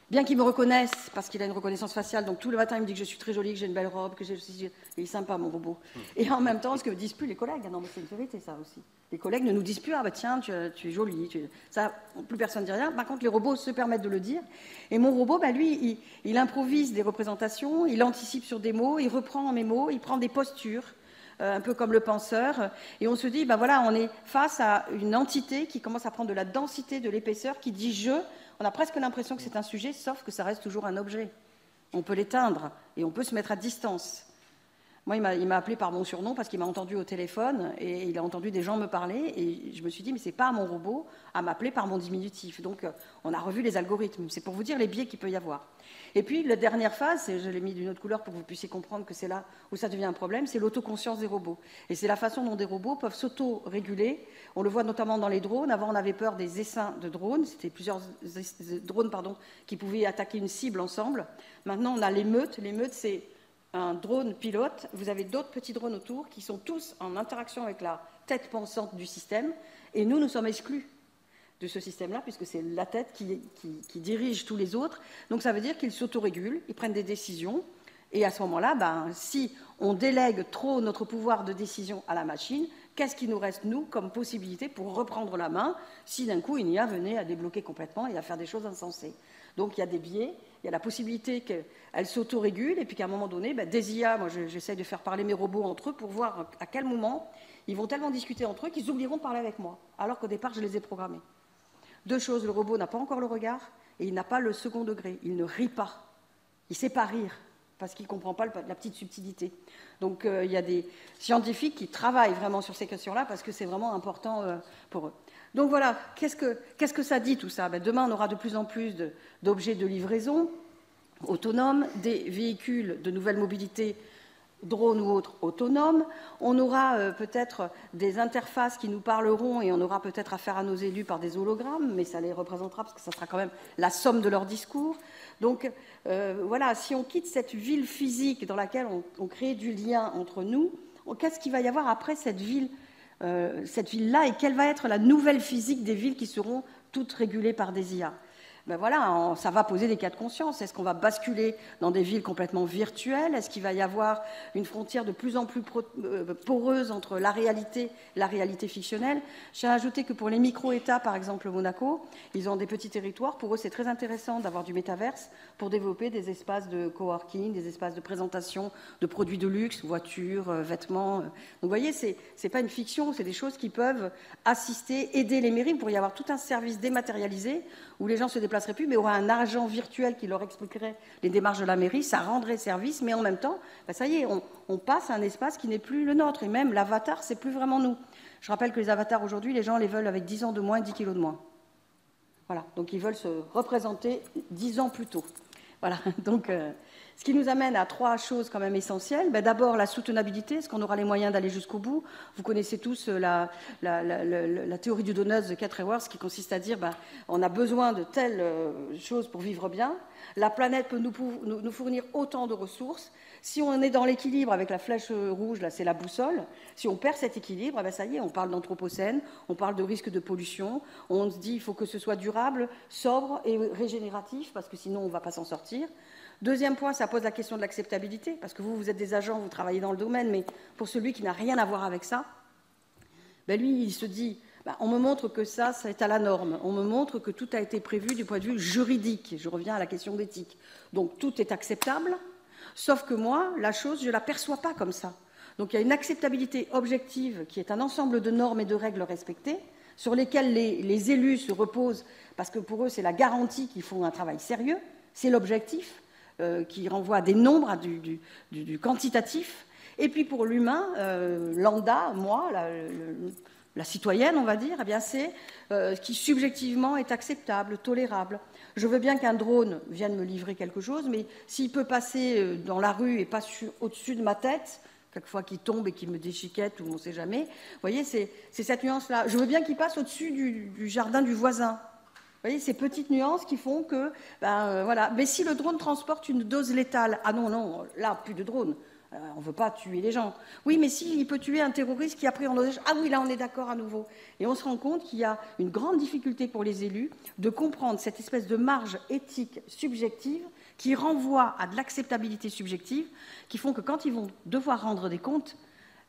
Bien qu'il me reconnaisse, parce qu'il a une reconnaissance faciale, donc tous les matins, il me dit que je suis très jolie, que j'ai une belle robe, que il est sympa, mon robot. Et en même temps, ce que me disent plus les collègues, non, mais c'est une vérité, ça aussi. Les collègues ne nous disent plus, tiens, tu es jolie. Ça, plus personne ne dit rien. Par contre, les robots se permettent de le dire. Et mon robot, lui, il improvise des représentations, il anticipe sur des mots, il reprend mes mots, il prend des postures, un peu comme le penseur. Et on se dit, on est face à une entité qui commence à prendre de la densité, de l'épaisseur, qui dit je. On a presque l'impression que c'est un sujet, sauf que ça reste toujours un objet. On peut l'éteindre et on peut se mettre à distance. Moi, il m'a appelé par mon surnom parce qu'il m'a entendu au téléphone et il a entendu des gens me parler. Et je me suis dit, mais c'est pas à mon robot à m'appeler par mon diminutif. Donc, on a revu les algorithmes. C'est pour vous dire les biais qu'il peut y avoir. Et puis, la dernière phase, je l'ai mis d'une autre couleur pour que vous puissiez comprendre que c'est là où ça devient un problème, c'est l'autoconscience des robots. Et c'est la façon dont des robots peuvent s'auto-réguler. On le voit notamment dans les drones. Avant, on avait peur des essaims de drones. C'était plusieurs drones qui pouvaient attaquer une cible ensemble. Maintenant, on a l'émeute. L'émeute, c'est un drone pilote, vous avez d'autres petits drones autour qui sont tous en interaction avec la tête pensante du système, et nous sommes exclus de ce système-là, puisque c'est la tête qui dirige tous les autres. Donc ça veut dire qu'ils s'autorégulent, ils prennent des décisions, et à ce moment-là, si on délègue trop notre pouvoir de décision à la machine, qu'est-ce qui nous reste, nous, comme possibilité pour reprendre la main, si d'un coup, une IA venait à débloquer complètement et à faire des choses insensées. Donc il y a des biais, il y a la possibilité qu'elles s'autorégulent, et puis qu'à un moment donné, des IA, moi j'essaye de faire parler mes robots entre eux pour voir à quel moment ils vont tellement discuter entre eux qu'ils oublieront de parler avec moi, alors qu'au départ je les ai programmés. Deux choses, le robot n'a pas encore le regard, et il n'a pas le second degré, il ne rit pas, il ne sait pas rire, parce qu'il ne comprend pas la petite subtilité. Donc il y a des scientifiques qui travaillent vraiment sur ces questions-là, parce que c'est vraiment important pour eux. Donc voilà, qu'est-ce que ça dit tout ça? Demain, on aura de plus en plus d'objets de livraison autonomes, des véhicules de nouvelle mobilité, drones ou autres, autonomes. On aura peut-être des interfaces qui nous parleront et on aura peut-être affaire à nos élus par des hologrammes, mais ça les représentera parce que ça sera quand même la somme de leur discours. Donc voilà, si on quitte cette ville physique dans laquelle on crée du lien entre nous, qu'est-ce qu'il va y avoir après cette ville-là, et quelle va être la nouvelle physique des villes qui seront toutes régulées par des IA? Voilà, ça va poser des cas de conscience. Est-ce qu'on va basculer dans des villes complètement virtuelles? Est-ce qu'il va y avoir une frontière de plus en plus poreuse entre la réalité et la réalité fictionnelle? J'ai ajouté que pour les micro-États, par exemple Monaco, ils ont des petits territoires. Pour eux, c'est très intéressant d'avoir du métaverse pour développer des espaces de coworking, des espaces de présentation de produits de luxe, voitures, vêtements. Donc vous voyez, c'est pas une fiction, c'est des choses qui peuvent assister, aider les mairies. Pour y avoir tout un service dématérialisé où les gens se déplaceraient plus, mais auraient un agent virtuel qui leur expliquerait les démarches de la mairie, ça rendrait service, mais en même temps, ça y est, on passe à un espace qui n'est plus le nôtre, et même l'avatar, c'est plus vraiment nous. Je rappelle que les avatars aujourd'hui, les gens les veulent avec 10 ans de moins, 10 kilos de moins. Voilà, donc ils veulent se représenter 10 ans plus tôt. Voilà, donc ce qui nous amène à trois choses quand même essentielles. D'abord, la soutenabilité, est-ce qu'on aura les moyens d'aller jusqu'au bout? Vous connaissez tous la théorie du donut de Katz-Rewers, qui consiste à dire on a besoin de telles choses pour vivre bien. La planète peut nous fournir autant de ressources. Si on est dans l'équilibre avec la flèche rouge, là c'est la boussole, si on perd cet équilibre, ça y est, on parle d'anthropocène, on parle de risque de pollution, on se dit il faut que ce soit durable, sobre et régénératif, parce que sinon on ne va pas s'en sortir. Deuxième point, ça pose la question de l'acceptabilité, parce que vous êtes des agents, vous travaillez dans le domaine, mais pour celui qui n'a rien à voir avec ça, lui, il se dit, on me montre que ça est à la norme, on me montre que tout a été prévu du point de vue juridique, je reviens à la question d'éthique. Donc tout est acceptable, sauf que moi, la chose, je ne la perçois pas comme ça. Donc il y a une acceptabilité objective qui est un ensemble de normes et de règles respectées, sur lesquelles les élus se reposent, parce que pour eux, c'est la garantie qu'ils font un travail sérieux, c'est l'objectif, qui renvoie à des nombres, à du quantitatif. Et puis pour l'humain, lambda, moi, la citoyenne, on va dire, c'est ce qui subjectivement est acceptable, tolérable. Je veux bien qu'un drone vienne me livrer quelque chose, mais s'il peut passer dans la rue et pas au-dessus de ma tête, quelquefois qu'il tombe et qu'il me déchiquette, ou on ne sait jamais, vous voyez, c'est cette nuance-là. Je veux bien qu'il passe au-dessus du jardin du voisin. Vous voyez, ces petites nuances qui font que, voilà. Mais si le drone transporte une dose létale, ah non, là, plus de drone, on ne veut pas tuer les gens. Oui, mais s'il peut tuer un terroriste qui a pris en otage, ah oui, là, on est d'accord à nouveau. Et on se rend compte qu'il y a une grande difficulté pour les élus de comprendre cette espèce de marge éthique subjective qui renvoie à de l'acceptabilité subjective, qui font que quand ils vont devoir rendre des comptes,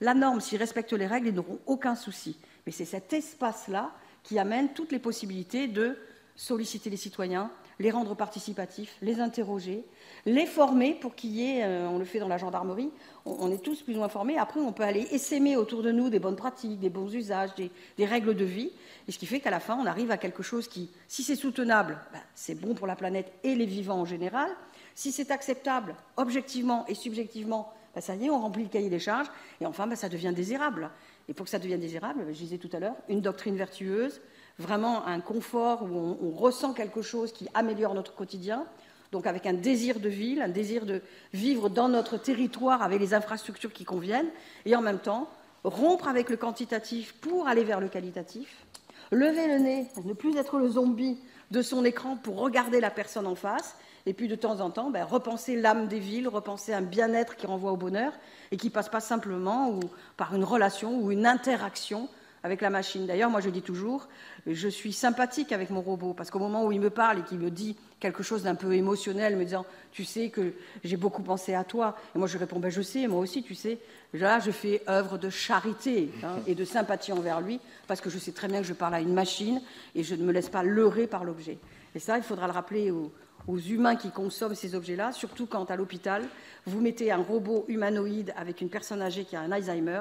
la norme, s'ils respectent les règles, ils n'auront aucun souci. Mais c'est cet espace-là qui amène toutes les possibilités de solliciter les citoyens, les rendre participatifs, les interroger, les former pour qu'il y ait, on le fait dans la gendarmerie, on est tous plus ou moins formés, après on peut aller essaimer autour de nous des bonnes pratiques, des bons usages, des règles de vie, et ce qui fait qu'à la fin on arrive à quelque chose qui, si c'est soutenable, c'est bon pour la planète et les vivants en général, si c'est acceptable objectivement et subjectivement, ben, ça y est, on remplit le cahier des charges, et enfin, ben, ça devient désirable. Et pour que ça devienne désirable, ben, je disais tout à l'heure, une doctrine vertueuse, vraiment un confort où on ressent quelque chose qui améliore notre quotidien, donc avec un désir de ville, un désir de vivre dans notre territoire avec les infrastructures qui conviennent, et en même temps, rompre avec le quantitatif pour aller vers le qualitatif, lever le nez, ne plus être le zombie de son écran pour regarder la personne en face, et puis de temps en temps, ben, repenser l'âme des villes, repenser un bien-être qui renvoie au bonheur, et qui ne passe pas simplement ou par une relation ou une interaction avec la machine. D'ailleurs, moi je dis toujours, je suis sympathique avec mon robot, parce qu'au moment où il me parle et qu'il me dit quelque chose d'un peu émotionnel, me disant « tu sais que j'ai beaucoup pensé à toi », et moi je réponds ben, « je sais, moi aussi, tu sais ». Là, je fais œuvre de charité et de sympathie envers lui, parce que je sais très bien que je parle à une machine et je ne me laisse pas leurrer par l'objet. Et ça, il faudra le rappeler aux humains qui consomment ces objets-là, surtout quand à l'hôpital, vous mettez un robot humanoïde avec une personne âgée qui a un Alzheimer,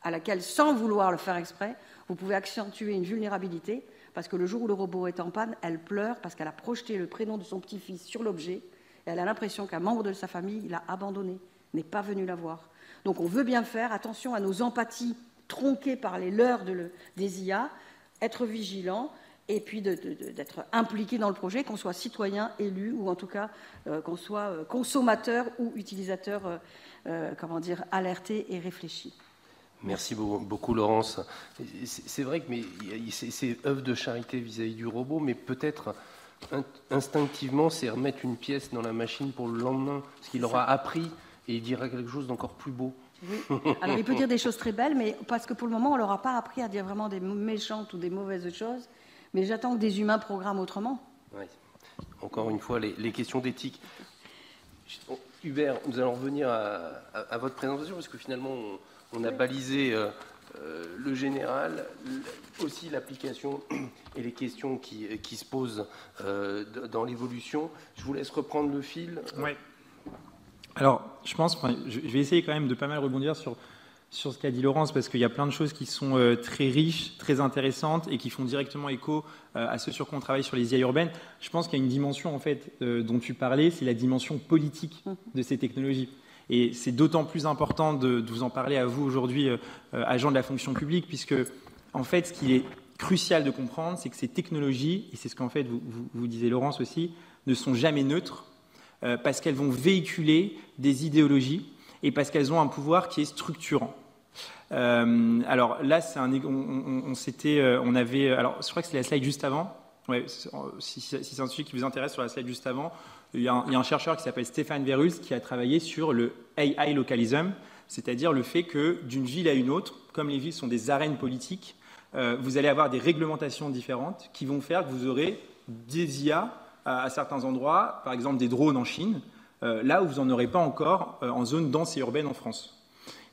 à laquelle, sans vouloir le faire exprès, vous pouvez accentuer une vulnérabilité, parce que le jour où le robot est en panne, elle pleure parce qu'elle a projeté le prénom de son petit-fils sur l'objet, et elle a l'impression qu'un membre de sa famille l'a abandonné, n'est pas venu la voir. Donc on veut bien faire, attention à nos empathies tronquées par les leurres des IA, être vigilant, et puis d'être impliqué dans le projet, qu'on soit citoyen, élu, ou en tout cas qu'on soit consommateur ou utilisateur, alerté et réfléchi. Merci beaucoup, Laurence. C'est vrai que c'est œuvre de charité vis-à-vis du robot, mais peut-être instinctivement, c'est remettre une pièce dans la machine pour le lendemain, parce qu'il aura appris et il dira quelque chose d'encore plus beau. Oui. Alors, il peut dire des choses très belles, mais parce que pour le moment, on ne leur a pas appris à dire vraiment des méchantes ou des mauvaises choses. Mais j'attends que des humains programment autrement. Oui. Encore une fois, les questions d'éthique. Hubert, nous allons revenir à votre présentation, parce que finalement, on a balisé le général, aussi l'application et les questions qui se posent dans l'évolution. Je vous laisse reprendre le fil. Oui. Alors, je pense, je vais essayer quand même de pas mal rebondir sur ce qu'a dit Laurence, parce qu'il y a plein de choses qui sont très riches, très intéressantes et qui font directement écho à ce sur quoi on travaille sur les IA urbaines. Je pense qu'il y a une dimension en fait dont tu parlais, c'est la dimension politique de ces technologies. Et c'est d'autant plus important de vous en parler à vous aujourd'hui, agents de la fonction publique, puisque en fait, ce qui est crucial de comprendre, c'est que ces technologies, et c'est ce qu'en fait vous disiez Laurence aussi, ne sont jamais neutres, parce qu'elles vont véhiculer des idéologies et parce qu'elles ont un pouvoir qui est structurant. Alors là, on avait, alors je crois que c'est la slide juste avant. Ouais, si c'est un sujet qui vous intéresse, sur la slide juste avant, il y a un chercheur qui s'appelle Stéphane Verhulst qui a travaillé sur le AI localism, c'est-à-dire le fait que d'une ville à une autre, comme les villes sont des arènes politiques, vous allez avoir des réglementations différentes qui vont faire que vous aurez des IA à certains endroits, par exemple des drones en Chine, là où vous n'en aurez pas encore en zone dense et urbaine en France.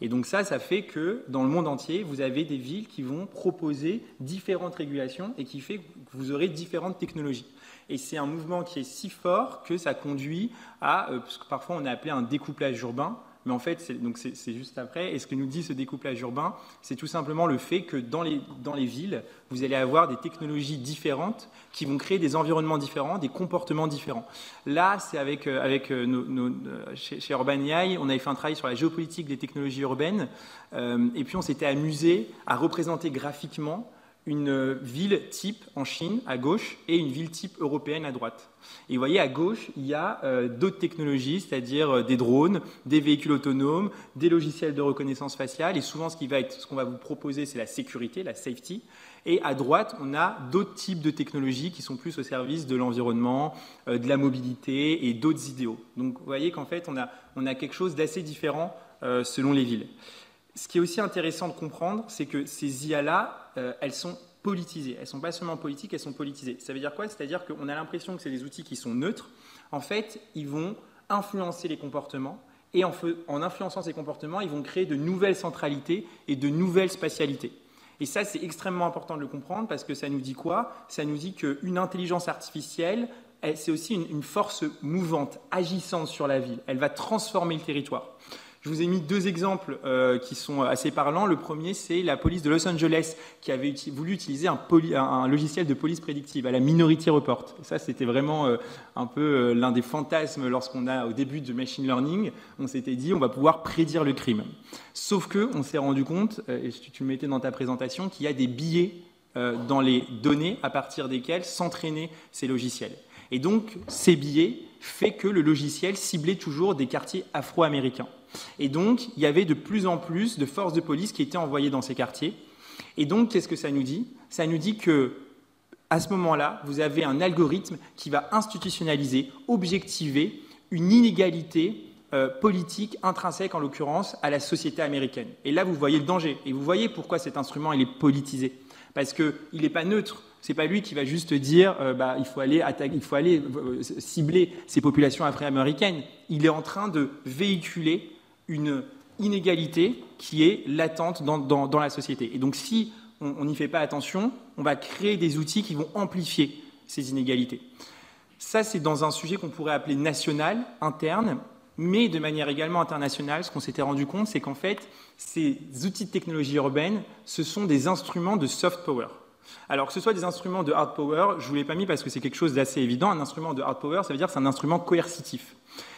Et donc ça fait que dans le monde entier, vous avez des villes qui vont proposer différentes régulations et qui fait que vous aurez différentes technologies. Et c'est un mouvement qui est si fort que ça conduit à, parce que parfois on a appelé un découplage urbain, mais en fait c'est juste après. Et ce que nous dit ce découplage urbain, c'est tout simplement le fait que dans les villes, vous allez avoir des technologies différentes qui vont créer des environnements différents, des comportements différents. Là, c'est chez Urban AI, on avait fait un travail sur la géopolitique des technologies urbaines, et puis on s'était amusé à représenter graphiquement une ville type en Chine à gauche et une ville type européenne à droite. Et vous voyez, à gauche, il y a d'autres technologies, c'est-à-dire des drones, des véhicules autonomes, des logiciels de reconnaissance faciale. Et souvent, ce qu'on va vous proposer, c'est la sécurité, la safety. Et à droite, on a d'autres types de technologies qui sont plus au service de l'environnement, de la mobilité et d'autres idéaux. Donc, vous voyez qu'en fait, on a quelque chose d'assez différent selon les villes. Ce qui est aussi intéressant de comprendre, c'est que ces IA-là, elles sont politisées. Elles ne sont pas seulement politiques, elles sont politisées. Ça veut dire quoi? C'est-à-dire qu'on a l'impression que c'est des outils qui sont neutres. En fait, ils vont influencer les comportements. Et en influençant ces comportements, ils vont créer de nouvelles centralités et de nouvelles spatialités. Et ça, c'est extrêmement important de le comprendre parce que ça nous dit quoi? Ça nous dit qu'une intelligence artificielle, c'est aussi une force mouvante, agissante sur la ville. Elle va transformer le territoire. Je vous ai mis 2 exemples qui sont assez parlants. Le premier, c'est la police de Los Angeles qui avait voulu utiliser un logiciel de police prédictive à la Minority Report. Et ça, c'était vraiment un peu l'un des fantasmes lorsqu'on a, au début de machine learning, on s'était dit on va pouvoir prédire le crime. Sauf qu'on s'est rendu compte, et tu le mettais dans ta présentation, qu'il y a des biais dans les données à partir desquelles s'entraînaient ces logiciels. Et donc, ces biais fait que le logiciel ciblait toujours des quartiers afro-américains. Et donc, il y avait de plus en plus de forces de police qui étaient envoyées dans ces quartiers. Et donc, qu'est-ce que ça nous dit ? Ça nous dit que, à ce moment-là, vous avez un algorithme qui va institutionnaliser, objectiver une inégalité politique intrinsèque, en l'occurrence, à la société américaine. Et là, vous voyez le danger. Et vous voyez pourquoi cet instrument il est politisé. Parce qu'il n'est pas neutre. C'est pas lui qui va juste dire il faut aller cibler ces populations afro-américaines. Il est en train de véhiculer une inégalité qui est latente dans la société. Et donc, si on n'y fait pas attention, on va créer des outils qui vont amplifier ces inégalités. Ça, c'est dans un sujet qu'on pourrait appeler national, interne, mais de manière également internationale. Ce qu'on s'était rendu compte, c'est qu'en fait, ces outils de technologie urbaine, ce sont des instruments de soft power. Alors, que ce soit des instruments de hard power, je ne vous l'ai pas mis parce que c'est quelque chose d'assez évident. Un instrument de hard power, ça veut dire que c'est un instrument coercitif.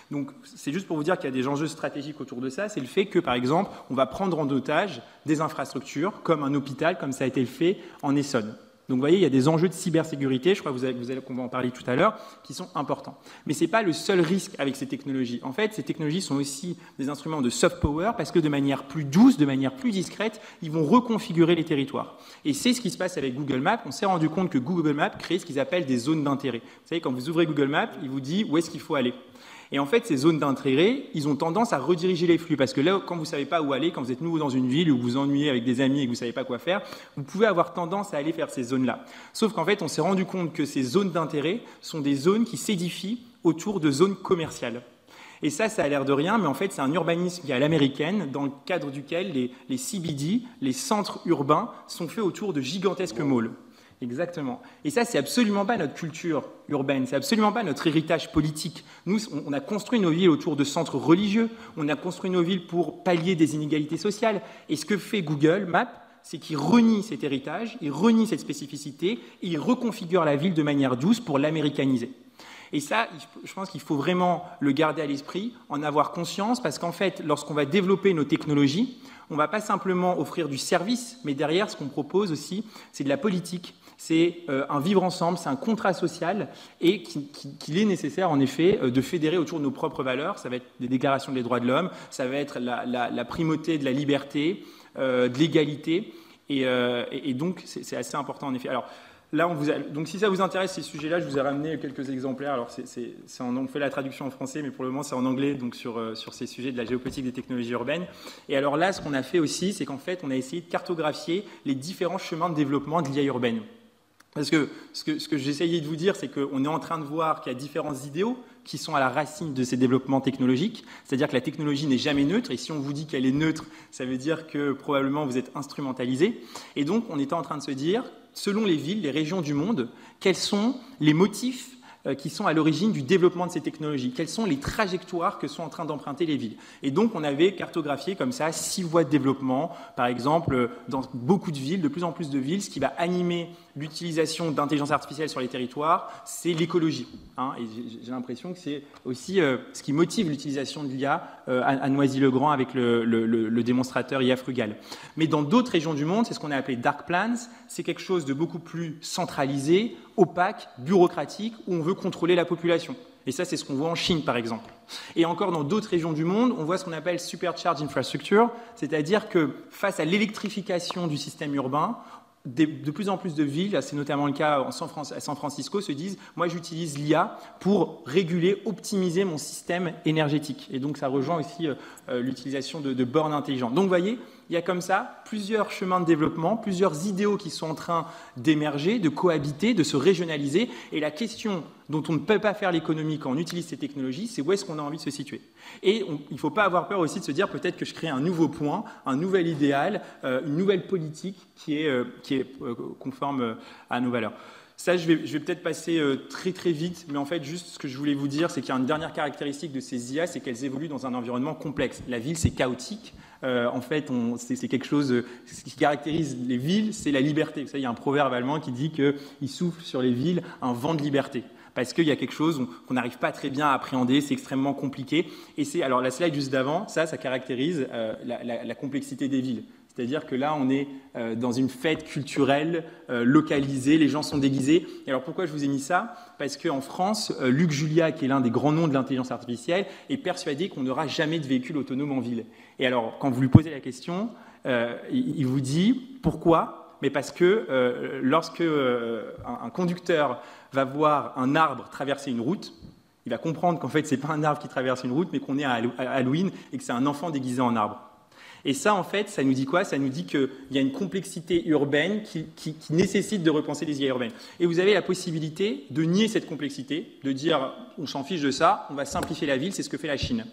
Donc, c'est juste pour vous dire qu'il y a des enjeux stratégiques autour de ça. C'est le fait que, par exemple, on va prendre en otage des infrastructures, comme un hôpital, comme ça a été fait en Essonne. Donc, vous voyez, il y a des enjeux de cybersécurité, je crois qu'on va en parler tout à l'heure, qui sont importants. Mais ce n'est pas le seul risque avec ces technologies. En fait, ces technologies sont aussi des instruments de soft power parce que de manière plus douce, de manière plus discrète, ils vont reconfigurer les territoires. Et c'est ce qui se passe avec Google Maps. On s'est rendu compte que Google Maps crée ce qu'ils appellent des zones d'intérêt. Vous savez, quand vous ouvrez Google Maps, il vous dit où est-ce qu'il faut aller. Et en fait, ces zones d'intérêt, ils ont tendance à rediriger les flux. Parce que là, quand vous ne savez pas où aller, quand vous êtes nouveau dans une ville ou vous vous ennuyez avec des amis et que vous ne savez pas quoi faire, vous pouvez avoir tendance à aller vers ces zones-là. Sauf qu'en fait, on s'est rendu compte que ces zones d'intérêt sont des zones qui s'édifient autour de zones commerciales. Et ça a l'air de rien, mais en fait, c'est un urbanisme qui est à l'américaine, dans le cadre duquel les CBD, les centres urbains, sont faits autour de gigantesques malls. Exactement. Et ça, c'est absolument pas notre culture urbaine, c'est absolument pas notre héritage politique. Nous, on a construit nos villes autour de centres religieux, on a construit nos villes pour pallier des inégalités sociales. Et ce que fait Google Maps, c'est qu'il renie cet héritage, il renie cette spécificité, et il reconfigure la ville de manière douce pour l'américaniser. Et ça, je pense qu'il faut vraiment le garder à l'esprit, en avoir conscience, parce qu'en fait, lorsqu'on va développer nos technologies, on ne va pas simplement offrir du service, mais derrière, ce qu'on propose aussi, c'est de la politique. C'est un vivre ensemble, c'est un contrat social et qu'il est nécessaire en effet de fédérer autour de nos propres valeurs. Ça va être des déclarations des droits de l'homme, ça va être la primauté de la liberté, de l'égalité et donc c'est assez important en effet. Alors là, donc si ça vous intéresse ces sujets-là, je vous ai ramené quelques exemplaires. Alors on fait la traduction en français, mais pour le moment c'est en anglais, donc sur ces sujets de la géopolitique des technologies urbaines. Et alors là, ce qu'on a fait aussi, c'est qu'en fait, on a essayé de cartographier les différents chemins de développement de l'IA urbaine. Parce que ce que j'essayais de vous dire, c'est qu'on est en train de voir qu'il y a différents idéaux qui sont à la racine de ces développements technologiques. C'est-à-dire que la technologie n'est jamais neutre. Et si on vous dit qu'elle est neutre, ça veut dire que probablement vous êtes instrumentalisé. Et donc, on était en train de se dire, selon les villes, les régions du monde, quels sont les motifs qui sont à l'origine du développement de ces technologies. Quelles sont les trajectoires que sont en train d'emprunter les villes. Et donc, on avait cartographié comme ça 6 voies de développement. Par exemple, dans beaucoup de villes, de plus en plus de villes, ce qui va animer l'utilisation d'intelligence artificielle sur les territoires, c'est l'écologie. Et j'ai l'impression que c'est aussi ce qui motive l'utilisation de l'IA à Noisy-le-Grand avec le démonstrateur IA Frugal. Mais dans d'autres régions du monde, c'est ce qu'on a appelé dark plans. C'est quelque chose de beaucoup plus centralisé, opaque, bureaucratique, où on veut contrôler la population. Et ça, c'est ce qu'on voit en Chine, par exemple. Et encore dans d'autres régions du monde, on voit ce qu'on appelle supercharged infrastructure, c'est-à-dire que face à l'électrification du système urbain, de plus en plus de villes, c'est notamment le cas à San Francisco, se disent « moi j'utilise l'IA pour réguler, optimiser mon système énergétique ». Et donc ça rejoint aussi l'utilisation de bornes intelligentes. Donc vous voyez, il y a comme ça plusieurs chemins de développement, plusieurs idéaux qui sont en train d'émerger, de cohabiter, de se régionaliser. Et la question dont on ne peut pas faire l'économie quand on utilise ces technologies, c'est où est-ce qu'on a envie de se situer. Et il ne faut pas avoir peur aussi de se dire peut-être que je crée un nouveau point, un nouvel idéal, une nouvelle politique qui est conforme à nos valeurs. Ça, je vais peut-être passer très très vite, mais en fait, juste ce que je voulais vous dire, c'est qu'il y a une dernière caractéristique de ces IA, c'est qu'elles évoluent dans un environnement complexe. La ville, c'est chaotique. En fait, c'est quelque chose, ce qui caractérise les villes, c'est la liberté. Vous savez, il y a un proverbe allemand qui dit qu'il souffle sur les villes un vent de liberté. Parce qu'il y a quelque chose qu'on n'arrive pas très bien à appréhender, c'est extrêmement compliqué. Et alors la slide juste d'avant, ça caractérise la complexité des villes. C'est-à-dire que là, on est dans une fête culturelle localisée, les gens sont déguisés. Et alors pourquoi je vous ai mis ça? Parce qu'en France, Luc Julia, qui est l'un des grands noms de l'intelligence artificielle, est persuadé qu'on n'aura jamais de véhicule autonome en ville. Et alors, quand vous lui posez la question, il vous dit pourquoi? Mais parce que lorsque un conducteur va voir un arbre traverser une route, il va comprendre qu'en fait, ce n'est pas un arbre qui traverse une route, mais qu'on est à Halloween et que c'est un enfant déguisé en arbre. Et ça, en fait, ça nous dit quoi? Ça nous dit qu'il y a une complexité urbaine qui nécessite de repenser les IA urbaines. Et vous avez la possibilité de nier cette complexité, de dire on s'en fiche de ça, on va simplifier la ville, c'est ce que fait la Chine.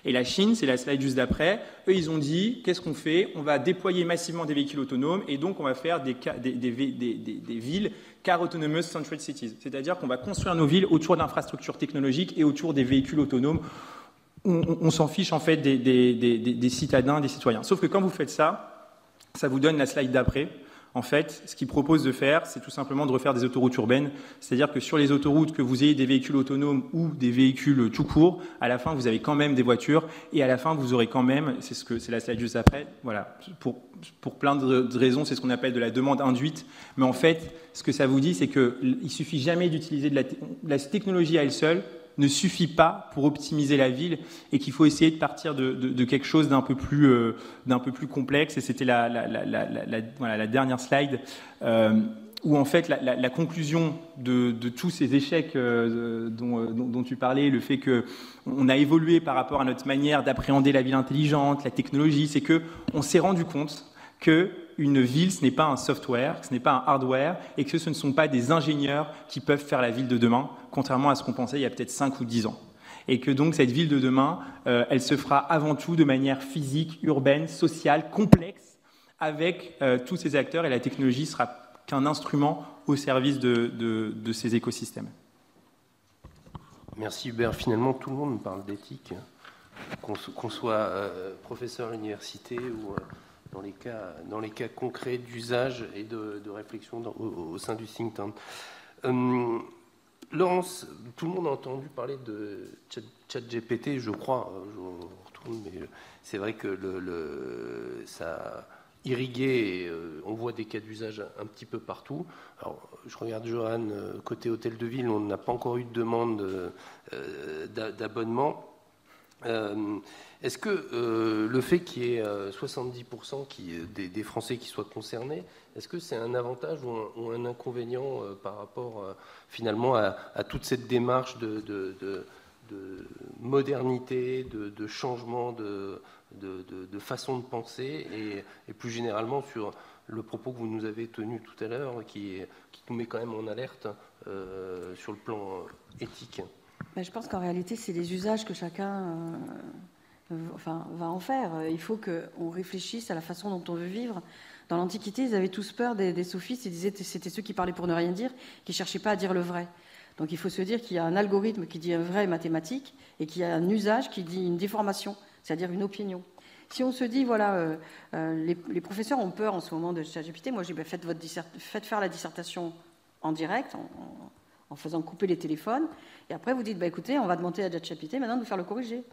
Et la Chine, c'est la slide juste d'après, eux, ils ont dit qu'est-ce qu'on fait? On va déployer massivement des véhicules autonomes et donc on va faire des villes car autonomous central cities. C'est-à-dire qu'on va construire nos villes autour d'infrastructures technologiques et autour des véhicules autonomes. On s'en fiche en fait des citadins, des citoyens. Sauf que quand vous faites ça, ça vous donne la slide d'après. En fait, ce qu'ils proposent de faire, c'est tout simplement de refaire des autoroutes urbaines. C'est-à-dire que sur les autoroutes, que vous ayez des véhicules autonomes ou des véhicules tout court, à la fin, vous avez quand même des voitures et à la fin, vous aurez quand même, c'est la slide juste après, voilà, pour plein de raisons, c'est ce qu'on appelle de la demande induite. Mais en fait, ce que ça vous dit, c'est qu'il ne suffit jamais d'utiliser la technologie à elle seule, ne suffit pas pour optimiser la ville et qu'il faut essayer de partir de quelque chose d'un peu plus complexe. Et c'était la dernière slide où en fait la conclusion de tous ces échecs dont tu parlais, le fait qu'on a évolué par rapport à notre manière d'appréhender la ville intelligente, la technologie, c'est qu'on s'est rendu compte qu'une ville, ce n'est pas un software, que ce n'est pas un hardware, et que ce ne sont pas des ingénieurs qui peuvent faire la ville de demain, contrairement à ce qu'on pensait il y a peut-être 5 ou 10 ans. Et que donc cette ville de demain, elle se fera avant tout de manière physique, urbaine, sociale, complexe, avec tous ces acteurs, et la technologie sera qu'un instrument au service de ces écosystèmes. Merci Hubert. Finalement, tout le monde parle d'éthique, qu'on soit professeur à l'université ou... Dans les cas concrets d'usage et de réflexion au sein du think tank. Laurence, tout le monde a entendu parler de ChatGPT, je crois, je retourne, mais c'est vrai que ça a irrigué, et on voit des cas d'usage un petit peu partout. Alors, je regarde Johan, côté hôtel de ville, on n'a pas encore eu de demande d'abonnement. Est-ce que le fait qu'il y ait 70% des Français qui soient concernés, est-ce que c'est un avantage ou un inconvénient par rapport finalement à toute cette démarche de modernité, de changement de façon de penser et plus généralement sur le propos que vous nous avez tenu tout à l'heure qui nous met quand même en alerte sur le plan éthique? Ben, je pense qu'en réalité, c'est les usages que chacun va en faire. Il faut qu'on réfléchisse à la façon dont on veut vivre. Dans l'Antiquité, ils avaient tous peur des sophistes. Ils disaient que c'était ceux qui parlaient pour ne rien dire, qui ne cherchaient pas à dire le vrai. Donc il faut se dire qu'il y a un algorithme qui dit un vrai mathématique et qu'il y a un usage qui dit une déformation, c'est-à-dire une opinion. Si on se dit, voilà, les professeurs ont peur en ce moment de ChatGPT, moi j'ai dit, faites faire la dissertation en direct, en faisant couper les téléphones, et après vous dites, écoutez, on va demander à ChatGPT maintenant de faire le corriger.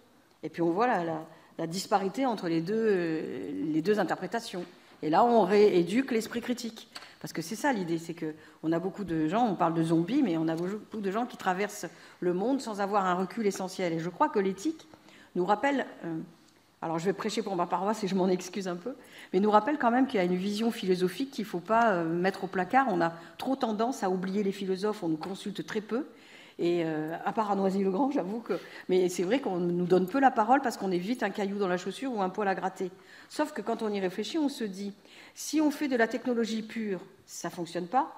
Et puis on voit la disparité entre les deux interprétations. Et là, on rééduque l'esprit critique. Parce que c'est ça l'idée, c'est qu'on a beaucoup de gens, on parle de zombies, mais on a beaucoup de gens qui traversent le monde sans avoir un recul essentiel. Et je crois que l'éthique nous rappelle, alors je vais prêcher pour ma paroisse et je m'en excuse un peu, mais nous rappelle quand même qu'il y a une vision philosophique qu'il ne faut pas mettre au placard. On a trop tendance à oublier les philosophes, on nous consulte très peu. Et à part à Noisy-le-Grand, j'avoue que... Mais c'est vrai qu'on nous donne peu la parole parce qu'on est vite un caillou dans la chaussure ou un poil à gratter. Sauf que quand on y réfléchit, on se dit, si on fait de la technologie pure, ça ne fonctionne pas.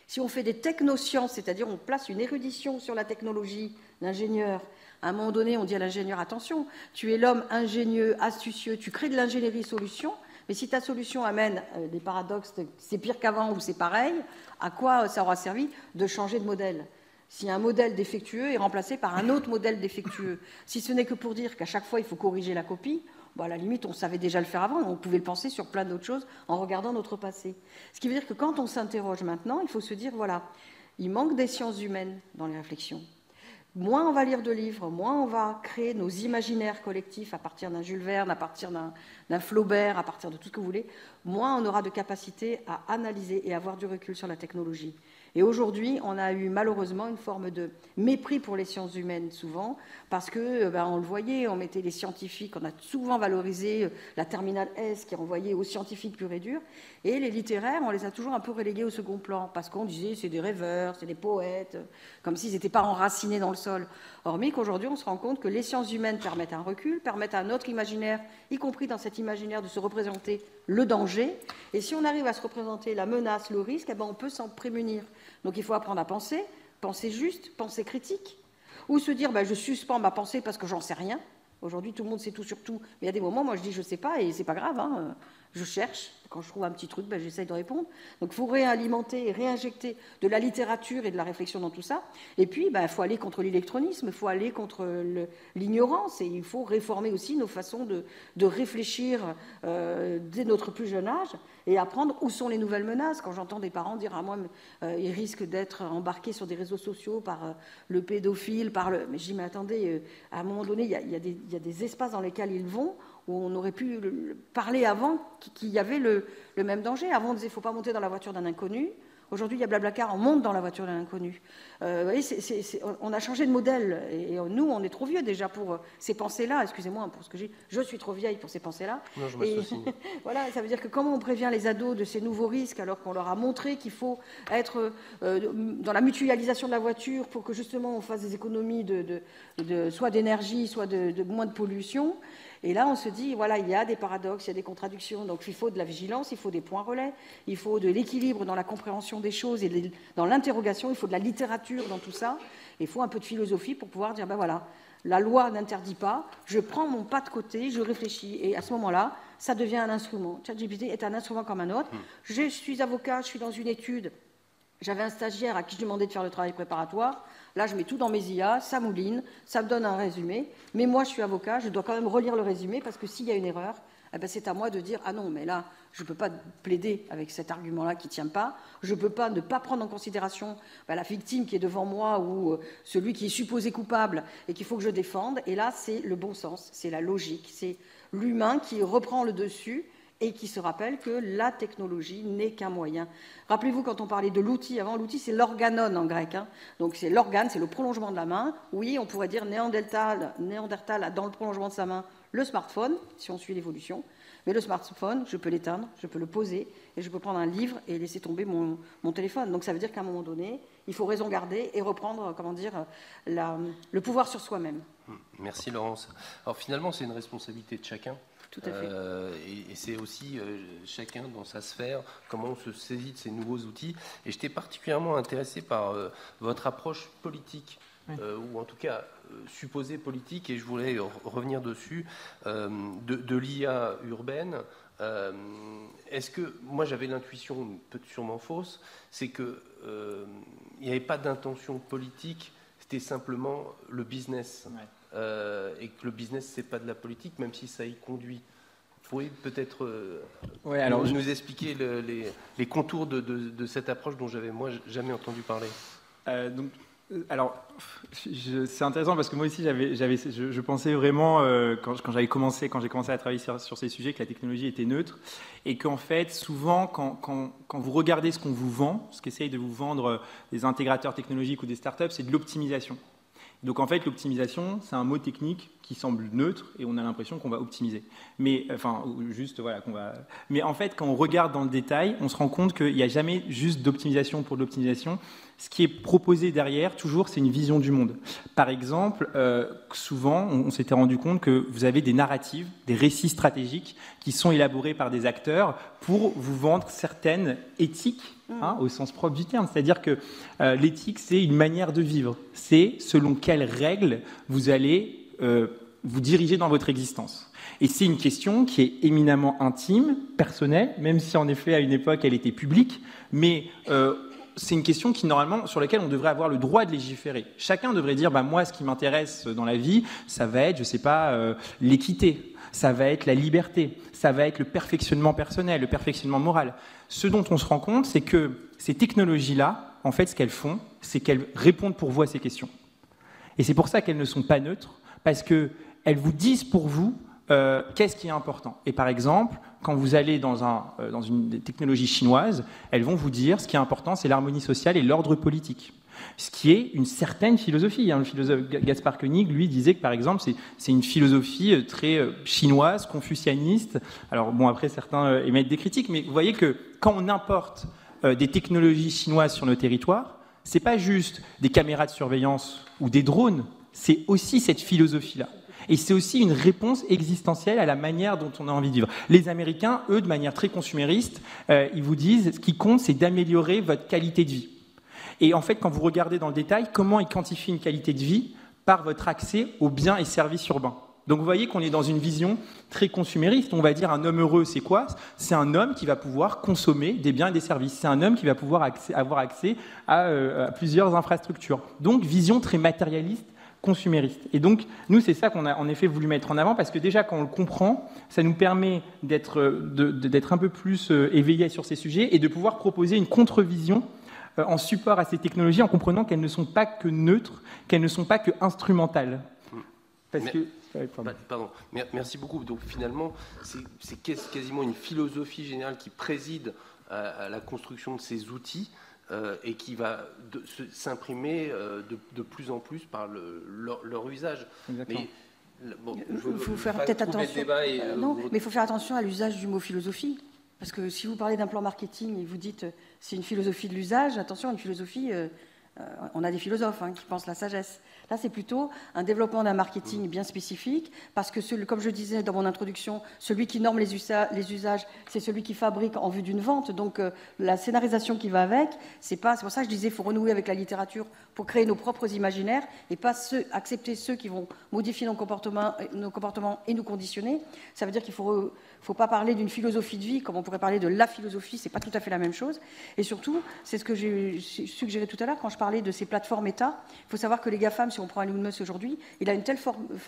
Si on fait des technosciences, c'est-à-dire on place une érudition sur la technologie, l'ingénieur, à un moment donné, on dit à l'ingénieur, attention, tu es l'homme ingénieux, astucieux, tu crées de l'ingénierie solution, Mais si ta solution amène des paradoxes, c'est pire qu'avant ou c'est pareil, à quoi ça aura servi de changer de modèle ? Si un modèle défectueux est remplacé par un autre modèle défectueux, si ce n'est que pour dire qu'à chaque fois il faut corriger la copie, à la limite on savait déjà le faire avant, on pouvait le penser sur plein d'autres choses en regardant notre passé. Ce qui veut dire que quand on s'interroge maintenant, il faut se dire, voilà, il manque des sciences humaines dans les réflexions. Moins on va lire de livres, moins on va créer nos imaginaires collectifs à partir d'un Jules Verne, à partir d'un Flaubert, à partir de tout ce que vous voulez, moins on aura de capacité à analyser et avoir du recul sur la technologie. Et aujourd'hui, on a eu malheureusement une forme de mépris pour les sciences humaines, souvent, parce que, on le voyait, on mettait les scientifiques, on a souvent valorisé la terminale S qui est envoyée aux scientifiques purs et durs, et les littéraires, on les a toujours un peu relégués au second plan, parce qu'on disait c'est des rêveurs, c'est des poètes, comme s'ils n'étaient pas enracinés dans le sol. Hormis qu'aujourd'hui, on se rend compte que les sciences humaines permettent un recul, permettent à notre imaginaire, y compris dans cet imaginaire, de se représenter le danger, et si on arrive à se représenter la menace, le risque, on peut s'en prémunir. Donc il faut apprendre à penser juste, penser critique, ou se dire je suspends ma pensée parce que j'en sais rien. Aujourd'hui, tout le monde sait tout sur tout, mais il y a des moments, moi je dis je sais pas, et c'est pas grave, je cherche. Quand je trouve un petit truc, j'essaye de répondre. Donc il faut réalimenter et réinjecter de la littérature et de la réflexion dans tout ça. Et puis, il faut aller contre l'électronisme, il faut aller contre l'ignorance, et il faut réformer aussi nos façons de réfléchir dès notre plus jeune âge, et apprendre où sont les nouvelles menaces. Quand j'entends des parents dire moi, ils risquent d'être embarqués sur des réseaux sociaux par le pédophile, mais je dis mais attendez, à un moment donné, il y a des espaces dans lesquels ils vont, où on aurait pu parler avant qu'il y avait le même danger. Avant, on disait qu'il ne faut pas monter dans la voiture d'un inconnu. Aujourd'hui, il y a Blablacar, on monte dans la voiture d'un inconnu. Vous voyez, on a changé de modèle. Et nous, on est trop vieux déjà pour ces pensées-là. Excusez-moi pour ce que j'ai. Je suis trop vieille pour ces pensées-là. Non, je m'associe. Voilà, ça veut dire que comment on prévient les ados de ces nouveaux risques alors qu'on leur a montré qu'il faut être dans la mutualisation de la voiture pour que justement on fasse des économies soit d'énergie, soit de moins de pollution. Et là, on se dit, voilà, il y a des paradoxes, il y a des contradictions. Donc, il faut de la vigilance, il faut des points relais, il faut de l'équilibre dans la compréhension des choses et dans l'interrogation, il faut de la littérature dans tout ça. Il faut un peu de philosophie pour pouvoir dire, voilà, la loi n'interdit pas, je prends mon pas de côté, je réfléchis. Et à ce moment-là, ça devient un instrument. ChatGPT est un instrument comme un autre. Je suis avocat, je suis dans une étude. J'avais un stagiaire à qui je demandais de faire le travail préparatoire. Là, je mets tout dans mes IA, ça mouline, ça me donne un résumé. Mais moi, je suis avocat, je dois quand même relire le résumé parce que s'il y a une erreur, c'est à moi de dire « Ah non, mais là, je ne peux pas plaider avec cet argument-là qui ne tient pas. Je ne peux pas ne pas prendre en considération la victime qui est devant moi ou celui qui est supposé coupable et qu'il faut que je défende. » Et là, c'est le bon sens, c'est la logique, c'est l'humain qui reprend le dessus et qui se rappelle que la technologie n'est qu'un moyen. Rappelez-vous, quand on parlait de l'outil, avant, l'outil, c'est l'organon en grec. Donc, c'est l'organe, c'est le prolongement de la main. Oui, on pourrait dire Néandertal a dans le prolongement de sa main le smartphone, si on suit l'évolution. Mais le smartphone, je peux l'éteindre, je peux le poser, et je peux prendre un livre et laisser tomber mon téléphone. Donc, ça veut dire qu'à un moment donné, il faut raison garder et reprendre, le pouvoir sur soi-même. Merci, Laurence. Alors, finalement, c'est une responsabilité de chacun. Tout à fait. Et c'est aussi chacun dans sa sphère, comment on se saisit de ces nouveaux outils. Et j'étais particulièrement intéressé par votre approche politique, ou en tout cas supposée politique, et je voulais revenir dessus, de l'IA urbaine. Est-ce que, moi j'avais l'intuition, peut-être sûrement fausse, c'est qu'il n'y avait pas d'intention politique, c'était simplement le business. Ouais. Et que le business, c'est pas de la politique, même si ça y conduit. Vous pourriez peut-être nous expliquer les contours de cette approche dont j'avais, moi, jamais entendu parler. C'est intéressant parce que moi aussi, je pensais vraiment, quand j'ai commencé à travailler sur ces sujets, que la technologie était neutre et qu'en fait, souvent, quand vous regardez ce qu'on vous vend, ce qu'essayent de vous vendre des intégrateurs technologiques ou des startups, c'est de l'optimisation. Donc en fait, l'optimisation, c'est un mot technique qui semble neutre et on a l'impression qu'on va optimiser. Mais en fait, quand on regarde dans le détail, on se rend compte qu'il n'y a jamais juste d'optimisation pour de l'optimisation. Ce qui est proposé derrière, toujours, c'est une vision du monde. Par exemple, souvent, on s'était rendu compte que vous avez des narratives, des récits stratégiques qui sont élaborés par des acteurs pour vous vendre certaines éthiques, au sens propre du terme. C'est-à-dire que l'éthique, c'est une manière de vivre. C'est selon quelles règles vous allez vous diriger dans votre existence. Et c'est une question qui est éminemment intime, personnelle, même si en effet à une époque elle était publique, mais c'est une question qui normalement sur laquelle on devrait avoir le droit de légiférer. Chacun devrait dire moi ce qui m'intéresse dans la vie, ça va être, je sais pas, l'équité, ça va être la liberté, ça va être le perfectionnement personnel, le perfectionnement moral. Ce dont on se rend compte, c'est que ces technologies-là, en fait, ce qu'elles font, c'est qu'elles répondent pour vous à ces questions. Et c'est pour ça qu'elles ne sont pas neutres, parce qu'elles vous disent pour vous qu'est-ce qui est important. Et par exemple, quand vous allez dans une technologie chinoise, elles vont vous dire ce qui est important, c'est l'harmonie sociale et l'ordre politique. Ce qui est une certaine philosophie. Le philosophe Gaspard Koenig, lui, disait que, par exemple, c'est une philosophie très chinoise, confucianiste. Alors, bon, après, certains émettent des critiques, mais vous voyez que quand on importe des technologies chinoises sur nos territoires, c'est pas juste des caméras de surveillance ou des drones, c'est aussi cette philosophie-là. Et c'est aussi une réponse existentielle à la manière dont on a envie de vivre. Les Américains, eux, de manière très consumériste, ils vous disent ce qui compte, c'est d'améliorer votre qualité de vie. Et en fait, quand vous regardez dans le détail, comment ils quantifient une qualité de vie? Par votre accès aux biens et services urbains. Donc vous voyez qu'on est dans une vision très consumériste. On va dire un homme heureux, c'est quoi? C'est un homme qui va pouvoir consommer des biens et des services. C'est un homme qui va pouvoir avoir accès à plusieurs infrastructures. Donc vision très matérialiste, consumériste. Et donc, nous, c'est ça qu'on a en effet voulu mettre en avant, parce que déjà, quand on le comprend, ça nous permet d'être un peu plus éveillés sur ces sujets et de pouvoir proposer une contre-vision en support à ces technologies, en comprenant qu'elles ne sont pas que neutres, qu'elles ne sont pas que instrumentales. Pardon. Merci beaucoup. Donc finalement, c'est quasiment une philosophie générale qui préside à la construction de ces outils et qui va s'imprimer de plus en plus par leur usage. Exactement. Mais, il faut faire peut-être attention. Non, mais il faut faire attention à l'usage du mot philosophie. Parce que si vous parlez d'un plan marketing et vous dites c'est une philosophie de l'usage, attention, une philosophie, on a des philosophes qui pensent la sagesse. Là, c'est plutôt un développement d'un marketing bien spécifique, parce que, comme je disais dans mon introduction, celui qui norme les usages, c'est celui qui fabrique en vue d'une vente. Donc, la scénarisation qui va avec, c'est pour ça que je disais qu'il faut renouer avec la littérature pour créer nos propres imaginaires et pas accepter ceux qui vont modifier nos comportements et nous conditionner. Ça veut dire qu'il ne faut pas parler d'une philosophie de vie, comme on pourrait parler de la philosophie, c'est pas tout à fait la même chose. Et surtout, c'est ce que j'ai suggéré tout à l'heure quand je parlais de ces plateformes État. Il faut savoir que les GAFAM, si on prend Elon Musk aujourd'hui, il a une telle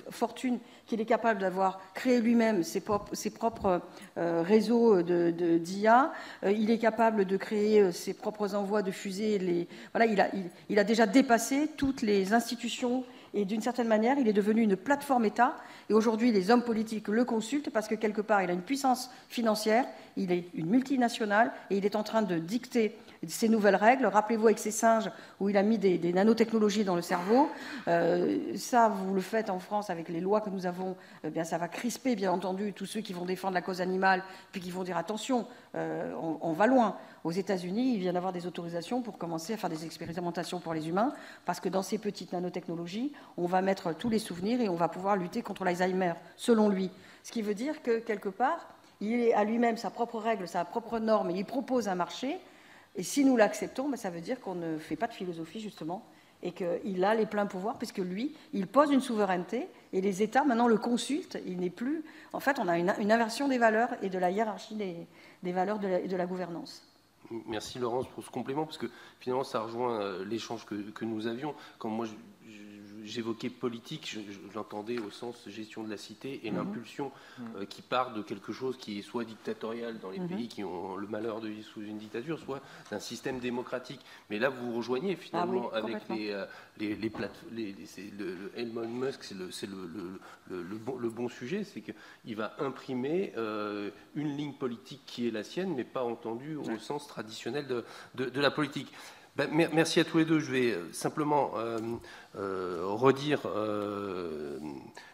fortune qu'il est capable d'avoir créé lui-même ses propres réseaux d'IA. Il est capable de créer ses propres envois de fusées. Il a déjà dépassé toutes les institutions. Et d'une certaine manière, il est devenu une plateforme État. Et aujourd'hui, les hommes politiques le consultent parce que quelque part, il a une puissance financière, il est une multinationale et il est en train de dicter ces nouvelles règles. Rappelez-vous avec ces singes où il a mis des nanotechnologies dans le cerveau. Ça, vous le faites en France avec les lois que nous avons. Ça va crisper, bien entendu, tous ceux qui vont défendre la cause animale, puis qui vont dire attention, on va loin. Aux États-Unis, il vient d'avoir des autorisations pour commencer à faire des expérimentations pour les humains, parce que dans ces petites nanotechnologies, on va mettre tous les souvenirs et on va pouvoir lutter contre l'Alzheimer, selon lui. Ce qui veut dire que, quelque part, il est à lui-même sa propre règle, sa propre norme, et il propose un marché. Et si nous l'acceptons, ça veut dire qu'on ne fait pas de philosophie, justement, et qu'il a les pleins pouvoirs, puisque lui, il pose une souveraineté, et les États, maintenant, le consultent. Il n'est plus... En fait, on a une inversion des valeurs et de la hiérarchie des valeurs de la gouvernance. Merci Laurence pour ce complément, parce que finalement ça rejoint l'échange que nous avions. Quand moi j'évoquais politique, je l'entendais au sens gestion de la cité et l'impulsion qui part de quelque chose qui est soit dictatorial dans les pays qui ont le malheur de vivre sous une dictature, soit d'un système démocratique. Mais là, vous vous rejoignez finalement avec Elon Musk, c'est le bon sujet, c'est qu'il va imprimer une ligne politique qui est la sienne, mais pas entendue au sens traditionnel de la politique. Merci à tous les deux. Je vais simplement redire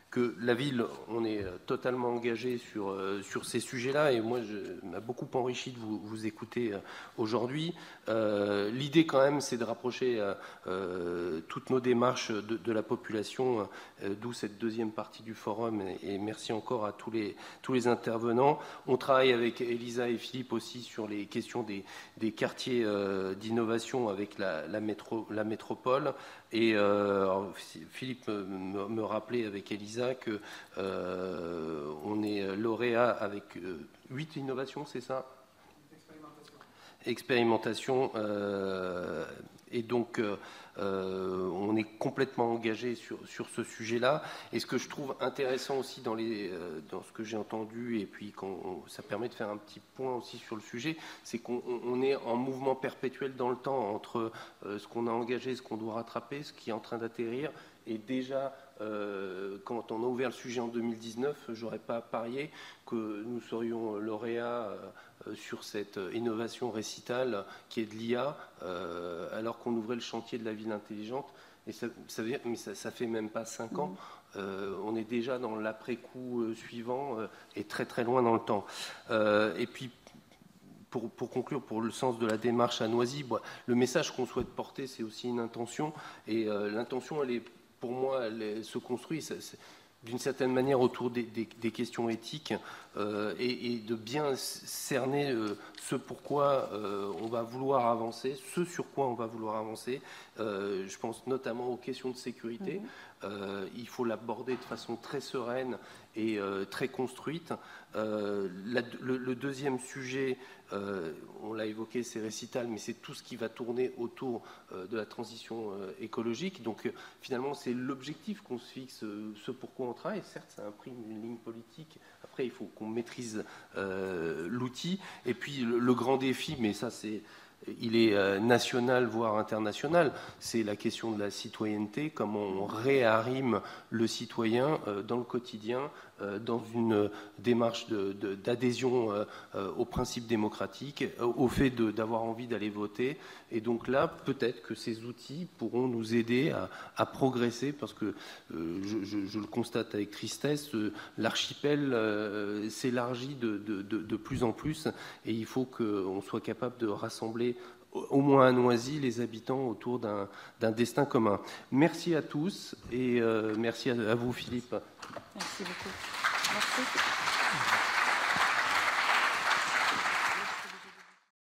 que la ville, on est totalement engagé sur ces sujets-là, et moi, m'a beaucoup enrichi de vous écouter aujourd'hui. L'idée, quand même, c'est de rapprocher toutes nos démarches de la population, d'où cette deuxième partie du forum, et merci encore à tous les intervenants. On travaille avec Elisa et Philippe aussi sur les questions des quartiers d'innovation avec la métropole. Et Philippe me rappelait avec Elisa que on est lauréat avec 8 innovations, c'est ça ? Expérimentation. Et donc, on est complètement engagé sur ce sujet-là. Et ce que je trouve intéressant aussi dans ce que j'ai entendu, et puis ça permet de faire un petit point aussi sur le sujet, c'est qu'on est en mouvement perpétuel dans le temps entre ce qu'on a engagé, ce qu'on doit rattraper, ce qui est en train d'atterrir. Et déjà, quand on a ouvert le sujet en 2019, j'aurais pas parié que nous serions lauréats sur cette innovation récitale qui est de l'IA, alors qu'on ouvrait le chantier de la ville intelligente. Et ça fait même pas 5 ans. On est déjà dans l'après-coup suivant et très très loin dans le temps. Et puis, pour conclure, pour le sens de la démarche à Noisy, le message qu'on souhaite porter, c'est aussi une intention. Et l'intention, elle est, pour moi, elle se construit d'une certaine manière autour des questions éthiques et de bien cerner ce pourquoi on va vouloir avancer, ce sur quoi on va vouloir avancer. Je pense notamment aux questions de sécurité. Il faut l'aborder de façon très sereine et très construite. Le deuxième sujet, on l'a évoqué, c'est récital, mais c'est tout ce qui va tourner autour de la transition écologique. Donc finalement, c'est l'objectif qu'on se fixe, ce pourquoi on travaille. Certes, ça imprime une ligne politique. Après, il faut qu'on maîtrise l'outil. Et puis le grand défi, mais ça il est national, voire international, c'est la question de la citoyenneté, comment on réarrime le citoyen dans le quotidien, dans une démarche d'adhésion aux principes démocratiques, au fait d'avoir envie d'aller voter. Et donc là, peut-être que ces outils pourront nous aider à progresser, parce que je le constate avec tristesse, l'archipel s'élargit de plus en plus, et il faut qu'on soit capable de rassembler au moins à Noisy les habitants autour d'un destin commun. Merci à tous et merci à vous, Philippe. Merci beaucoup. Merci.